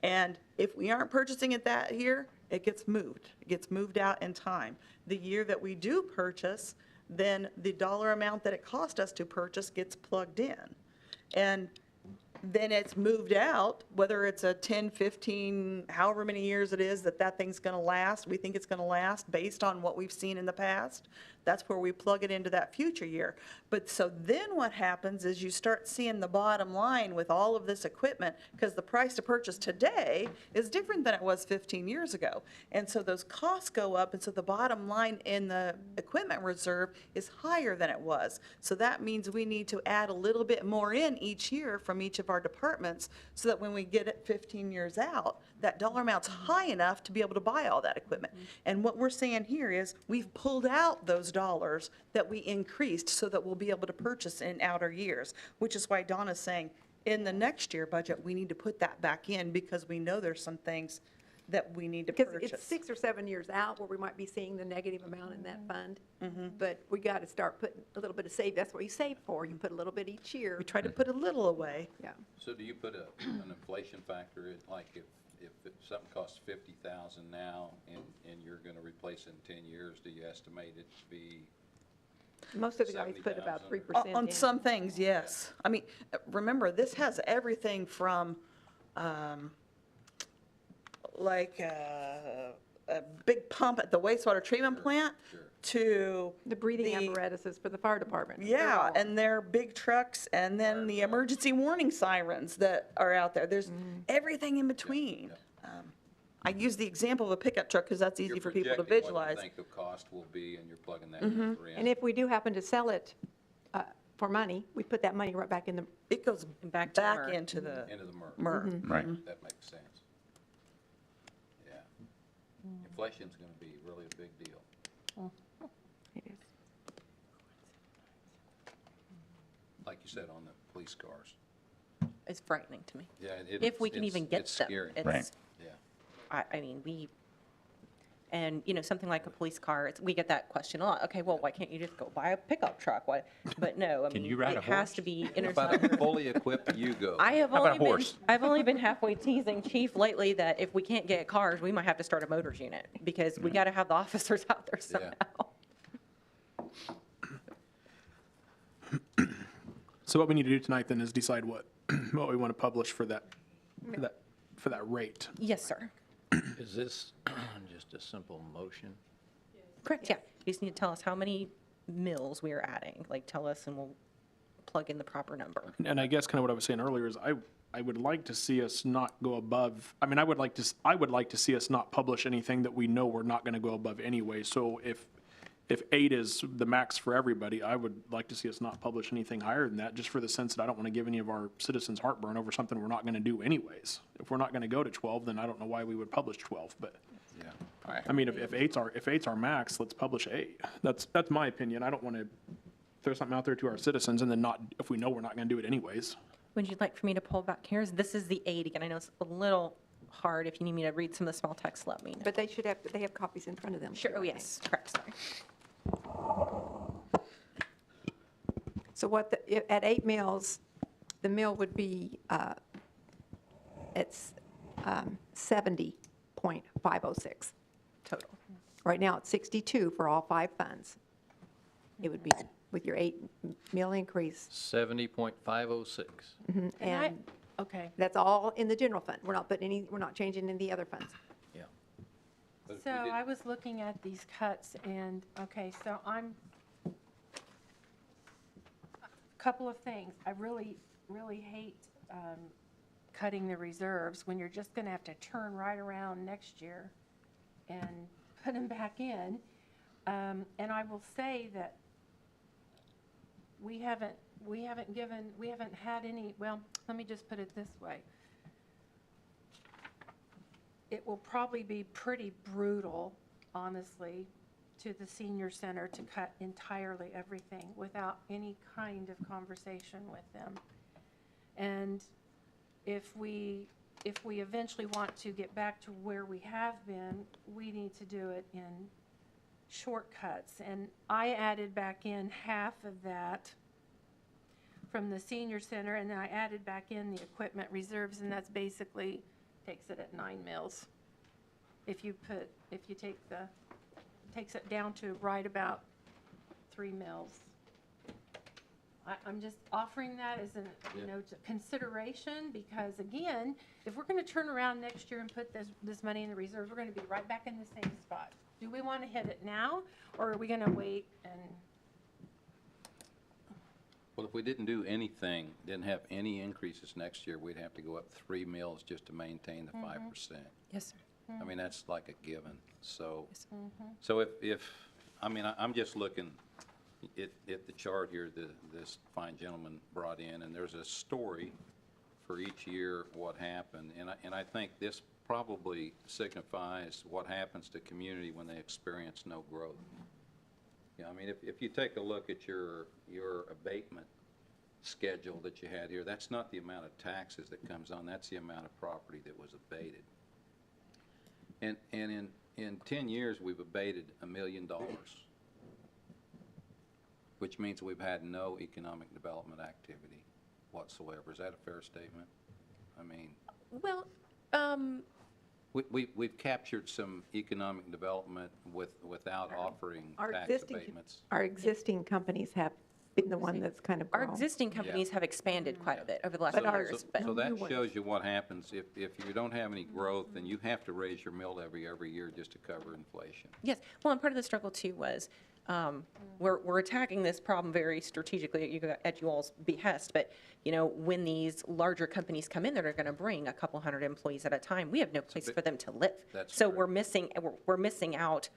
And if we aren't purchasing it that year, it gets moved. It gets moved out in time. The year that we do purchase, then the dollar amount that it cost us to purchase gets plugged in. And then it's moved out, whether it's a 10, 15, however many years it is that thing's going to last. We think it's going to last based on what we've seen in the past. That's where we plug it into that future year. But so then what happens is you start seeing the bottom line with all of this equipment because the price to purchase today is different than it was 15 years ago. And so those costs go up, and so the bottom line in the equipment reserve is higher than it was. So that means we need to add a little bit more in each year from each of our departments so that when we get it 15 years out, that dollar amount's high enough to be able to buy all that equipment. And what we're saying here is we've pulled out those dollars that we increased so that we'll be able to purchase in outer years, which is why Donna's saying in the next year budget, we need to put that back in because we know there's some things that we need to Because purchase. it's 6 or 7 years out where we might be seeing the negative amount in that fund. But we got to start putting a little bit of save. That's what you save for. You put a little bit each year. We try to put a little away. Yeah. So do you put an inflation factor in, like if something costs 50,000 now and you're gonna replace it in 10 years, do you estimate it to be? Most of the guys put about 70,000 3% On in. some things, yes. I mean, remember, this has everything from, like, a big pump at the wastewater treatment plant to. The breathing apparatuses for the fire department. They're Yeah, all- and their big trucks, and then the emergency warning sirens that are out there. There's everything in between. I use the example of a pickup truck because that's easy You're for people to projecting what you visualize. think the cost will be and you're plugging that number in. And if we do happen to sell it for money, we put that money right back in the, It goes Back to back MERS. into the Into the MERS. MERS. Right. That makes sense. Yeah. Inflation's gonna be really a big deal. Like you said, on the police cars. It's frightening to me. Yeah, If we can even get it's them. scary. Right. Yeah. I mean, and, you know, something like a police car, we get that question a lot. Okay, well, why can't you just go buy a pickup truck? Why? But no, I mean, you ride it a has horse? to be What about a intertwined. fully equipped Yugo? I've only been halfway teasing Chief lately that if we can't get cars, we might have to start a motors unit because we got to have the officers out there Yeah. somehow. So what we need to do tonight then is decide what we want to publish for that rate. Yes, sir. Is this just a simple motion? Correct, yeah. You just need to tell us how many mills we are adding. Like, tell us and we'll plug in the proper number. And I guess kind of what I was saying earlier is I would like to see us not go above, I mean, I would like to see us not publish anything that we know we're not going to go above anyway. So if 8 is the max for everybody, I would like to see us not publish anything higher than that, just for the sense that I don't want to give any of our citizens heartburn over something we're not going to do anyways. If we're not going to go to 12, then I don't know why we would publish 12, but, Yeah. I mean, if 8's our max, let's publish 8. That's my opinion. I don't want to throw something out there to our citizens and then not, if we know we're not going to do it anyways. Would you like for me to pull back here? This is the 8 again. I know it's a little hard. If you need me to read some of the small text, let me know. But they have copies in front of them. Sure, too, oh I yes, correct, sorry. So at 8 mills, the mill would be, it's 70.506 total. Right now, it's 62 for all 5 funds. It would be with your 8 mill increase. 70.506. And Okay, that's all in the general fund. We're not changing in the other funds. Yeah. But if so we did- I was looking at these cuts and, okay, so couple of things. I really, really hate cutting the reserves when you're just going to have to turn right around next year and put them back in. And I will say that we haven't had any, well, let me just put it this way. It will probably be pretty brutal, honestly, to the senior center to cut entirely everything without any kind of conversation with them. And if we eventually want to get back to where we have been, we need to do it in shortcuts. And I added back in half of that from the senior center, and then I added back in the equipment reserves, and that's basically takes it at 9 mills. If you takes it down to right about 3 mills. I'm just offering that as an, consideration, because again, if we're going to turn around next year and put this money in the reserves, we're going to be right back in the same spot. Do we want to hit it now, or are we going to wait and? Well, if we didn't do anything, didn't have any increases next year, we'd have to go up 3 mills just to maintain the 5%. Yes, sir. I mean, that's like a given. So, Mm-hmm. so I'm just looking at the chart here this fine gentleman brought in, and there's a story for each year what happened. And I think this probably signifies what happens to community when they experience no growth. Yeah, I mean, if you take a look at your abatement schedule that you had here, that's not the amount of taxes that comes on, that's the amount of property that was abated. And in 10 years, we've abated $1 million, which means we've had no economic development activity whatsoever. Is that a fair statement? I mean, Well, we've captured some economic development without offering tax abatements. Our existing companies have been the one that's kind of our grown. existing companies have expanded quite a bit over the last But few ours- years, but. So that new ones. shows you what happens if you don't have any growth, then you have to raise your mill levy every year just to cover inflation. Yes, well, and part of the struggle too was, we're attacking this problem very strategically at you all's behest, but, when these larger companies come in that are going to bring a couple hundred employees at a time, we have no place for them to live. That's So correct. we're missing out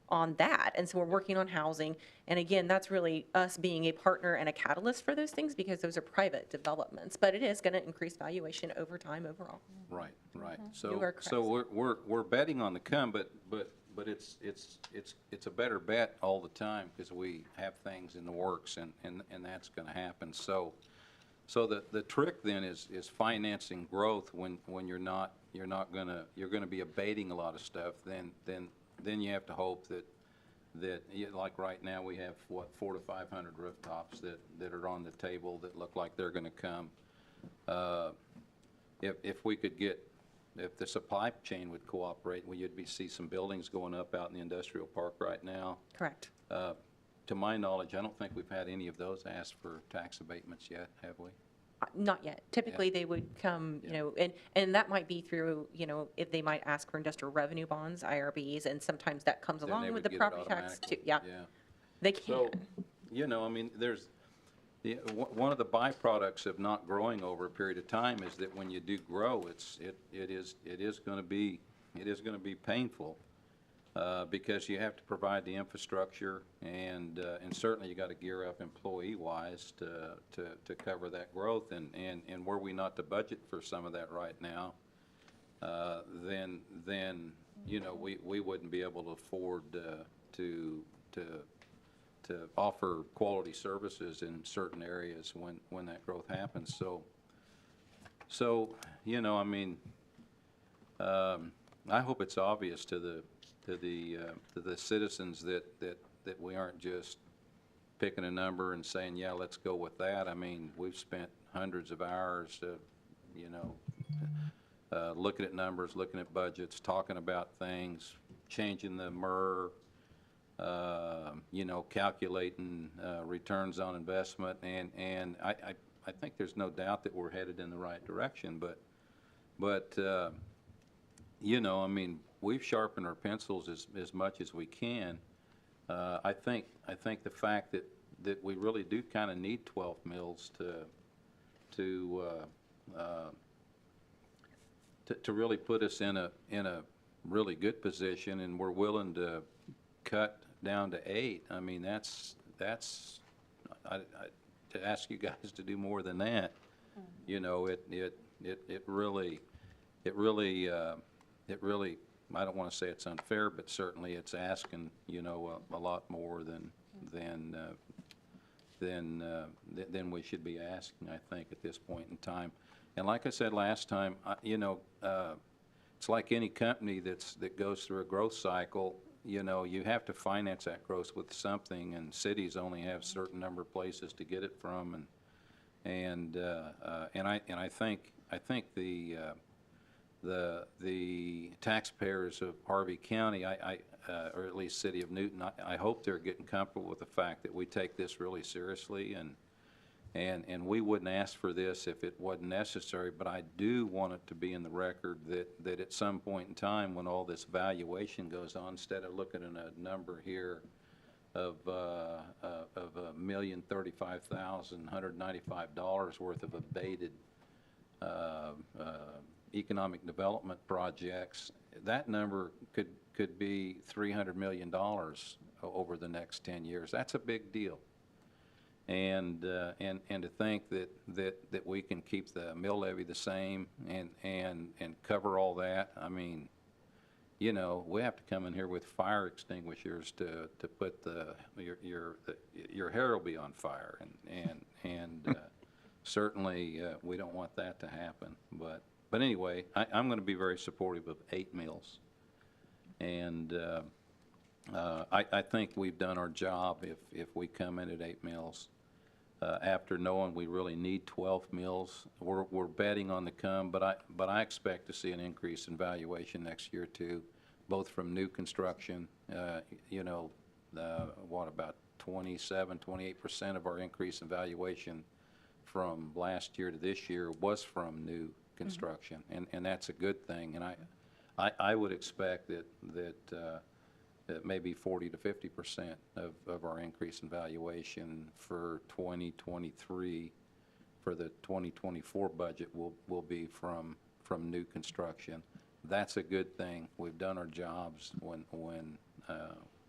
on that, and so we're working on housing, and again, that's really us being a partner and a catalyst for those things, because those are private developments, but it is going to increase valuation over time overall. Right, right. You are correct. So we're betting on the come, but it's a better bet all the time because we have things in the works and that's going to happen. So the trick then is financing growth when you're going to be abating a lot of stuff. Then you have to hope that like right now we have 400 to 500 rooftops that are on the table that look like they're going to come. If we could get, if the supply chain would cooperate, you'd see some buildings going up out in the industrial park right now. Correct. To my knowledge, I don't think we've had any of those ask for tax abatements yet, have we? Not yet. Typically, they would come, and that might be through, if they might ask for industrial revenue bonds, IRBs, and sometimes that comes Then they along with would the get it property tax too. automatically. Yeah, they can. So, I mean, one of the byproducts of not growing over a period of time is that when you do grow, it is going to be painful. because you have to provide the infrastructure, and certainly you got to gear up employee-wise to cover that growth. And were we not to budget for some of that right now, then we wouldn't be able to afford to offer quality services in certain areas when that growth happens. So I mean, I hope it's obvious to the citizens that we aren't just picking a number and saying, yeah, let's go with that. I mean, we've spent hundreds of hours, looking at numbers, looking at budgets, talking about things, changing the MER, calculating returns on investment, and I think there's no doubt that we're headed in the right direction. But I mean, we've sharpened our pencils as much as we can. I think the fact that we really do kind of need 12 mills to really put us in a really good position, and we're willing to cut down to 8. I mean, that's to ask you guys to do more than that. It really, I don't want to say it's unfair, but certainly it's asking, a lot more than we should be asking, I think, at this point in time. And like I said last time, it's like any company that goes through a growth cycle. You have to finance that growth with something, and cities only have a certain number of places to get it from, and I think the taxpayers of Harvey County, or at least City of Newton, I hope they're getting comfortable with the fact that we take this really seriously, and we wouldn't ask for this if it wasn't necessary. But I do want it to be in the record that at some point in time, when all this valuation goes on, instead of looking at a number here of $1,035,195 worth of abated economic development projects, that number could be $300 million over the next 10 years. That's a big deal. And to think that we can keep the mill levy the same and cover all that, I mean, we have to come in here with fire extinguishers to put your hair will be on fire, and certainly we don't want that to happen. But anyway, I'm going to be very supportive of 8 mills, and I think we've done our job if we come in at 8 mills. After knowing we really need 12 mills, we're betting on the come, but I expect to see an increase in valuation next year too, both from new construction. About 27-28% of our increase in valuation from last year to this year was from new construction, and that's a good thing. And I would expect that maybe 40 to 50% of our increase in valuation for 2023, for the 2024 budget, will be from new construction. That's a good thing. We've done our jobs when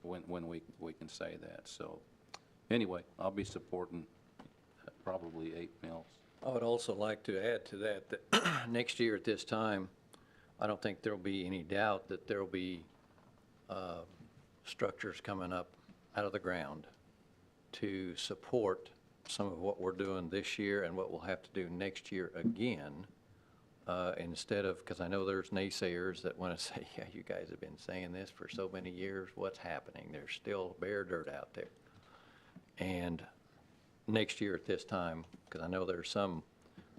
we can say that. So anyway, I'll be supporting probably 8 mills. I would also like to add to that next year at this time, I don't think there'll be any doubt that there'll be structures coming up out of the ground to support some of what we're doing this year and what we'll have to do next year again, instead of, because I know there's naysayers that want to say, yeah, you guys have been saying this for so many years, what's happening? There's still bare dirt out there. And next year at this time, because I know there's some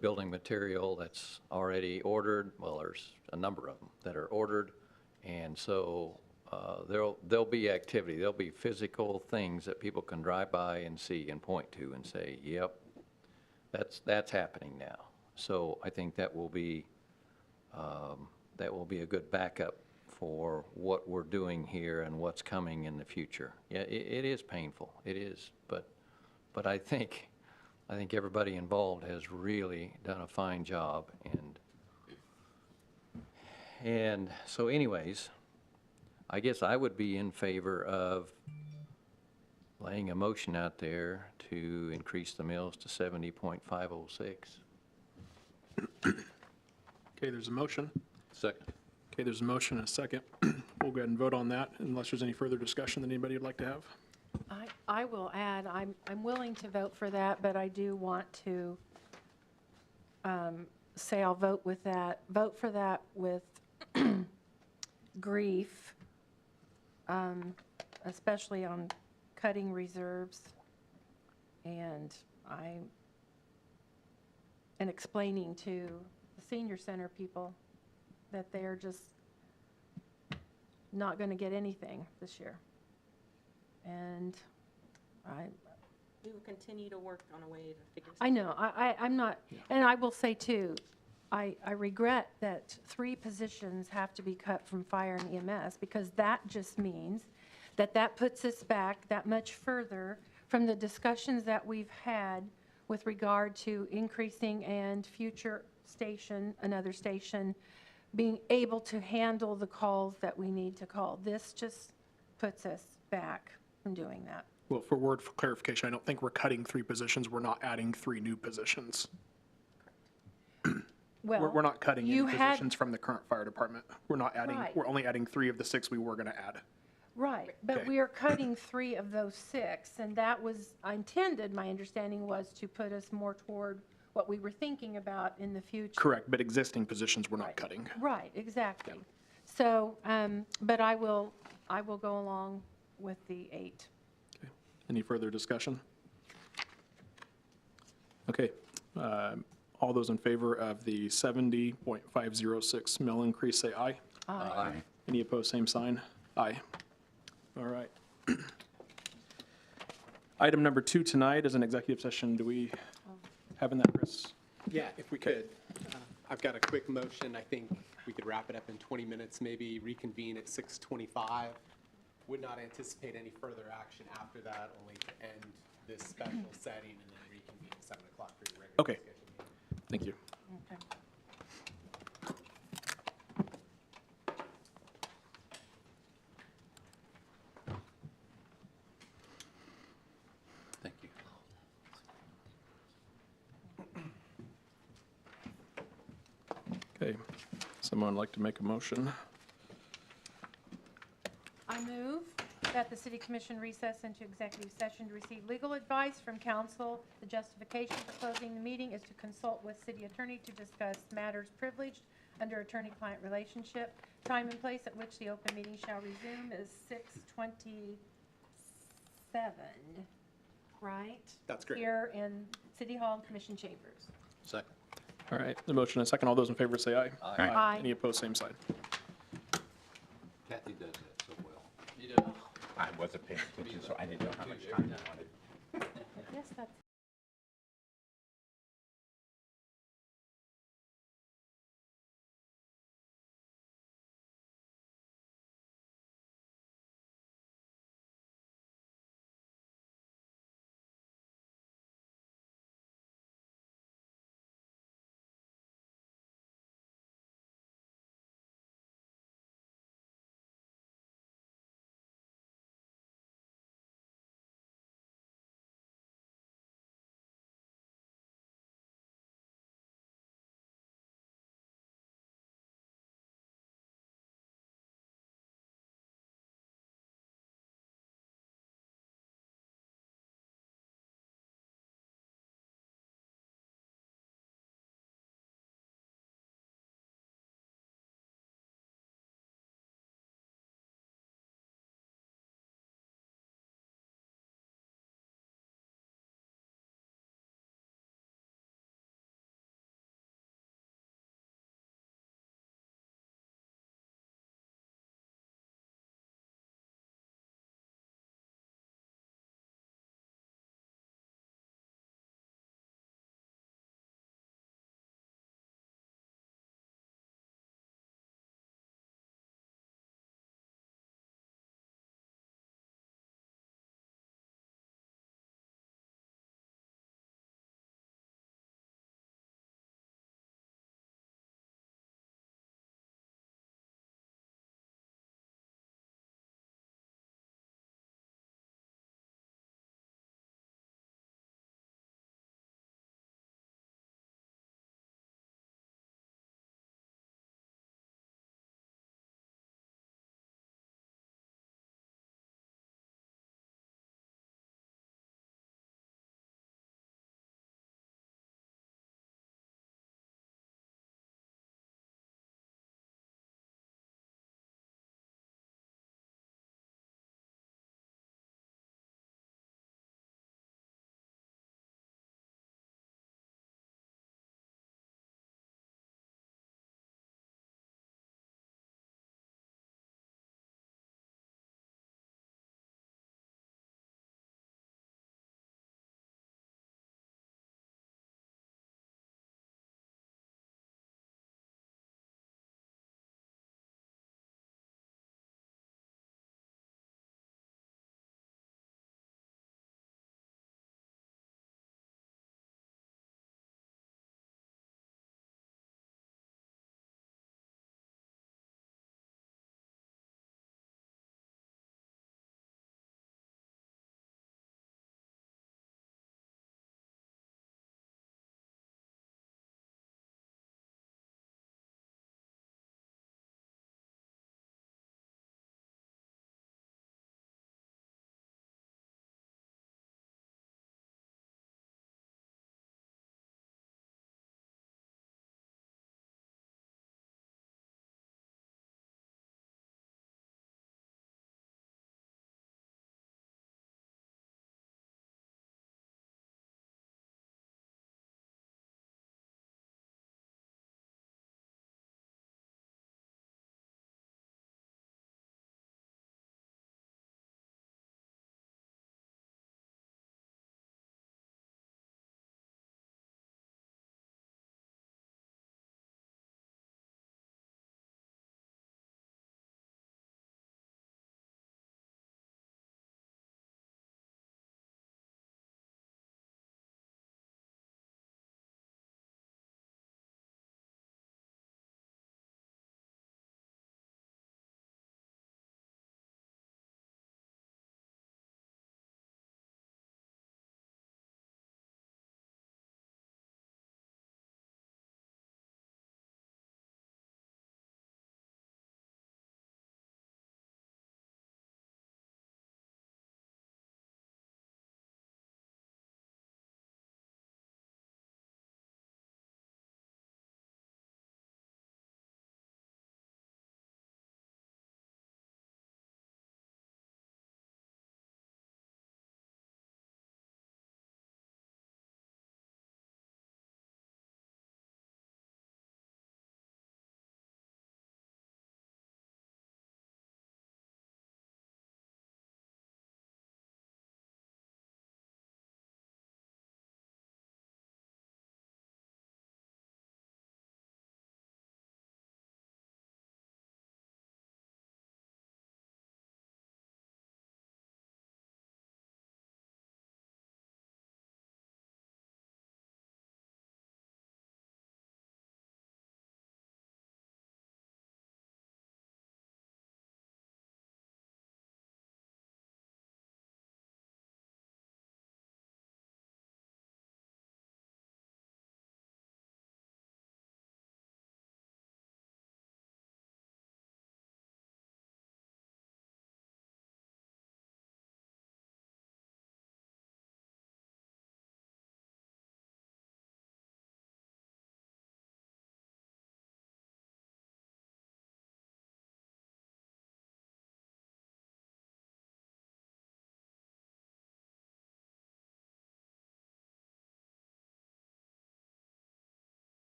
building material that's already ordered, well, there's a number of them that are ordered, and so there'll be activity. There'll be physical things that people can drive by and see and point to and say, yep, that's happening now. So I think that will be a good backup for what we're doing here and what's coming in the future. Yeah, it is painful. It is, but I think everybody involved has really done a fine job, and so anyways, I guess I would be in favor of laying a motion out there to increase the mills to 70.506. Okay, there's a motion. Second. Okay, there's a motion and a second. We'll go ahead and vote on that unless there's any further discussion that anybody would like to have. I will add, I'm willing to vote for that, but I do want to say I'll vote for that with grief, especially on cutting reserves and explaining to the senior center people that they're just not going to get anything this year. And We will continue to work on a way to figure. I know, I'm not, and I will say too, I regret that 3 positions have to be cut from fire and EMS, because that just means that puts us back that much further from the discussions that we've had with regard to increasing and future station, another station, being able to handle the calls that we need to call. This just puts us back from doing that. Well, for word clarification, I don't think we're cutting 3 positions. We're not adding 3 new positions. Well, We're not cutting any you had- positions from the current fire department. We're not adding, Right. we're only adding 3 of the 6 we were going to add. Right, but Okay. we are cutting 3 of those 6, and that was intended, my understanding was to put us more toward what we were thinking about in the future. Correct, but existing positions we're not Right. cutting. Right, exactly. So, but I will go along with the 8. Okay. Any further discussion? Okay. All those in favor of the 70.506 mill increase, say aye. Aye. Any opposed, same sign? Aye. All right. Item number 2 tonight is an executive session. Do we have in that, Chris? Yeah, if we could. I've got a quick motion. I think we could wrap it up in 20 minutes, maybe reconvene at 6:25. Would not anticipate any further action after that, only to end this special setting and then reconvene at 7 o'clock for your regular Okay. scheduled meeting. Thank you. Okay. Thank you. Okay. Someone like to make a motion? I move that the city commission recess into executive session to receive legal advice from counsel. The justification for closing the meeting is to consult with city attorney to discuss matters privileged under attorney-client relationship. Time and place at which the open meeting shall resume is 6:27, right? That's great. Here in City Hall and Commission Chambers. Second. All right, the motion and a second. All those in favor say aye. Aye. Any opposed, same side. Kathy does that so well. I wasn't paying attention, so I didn't know how much time you wanted. Yes, that's.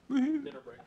Dinner break.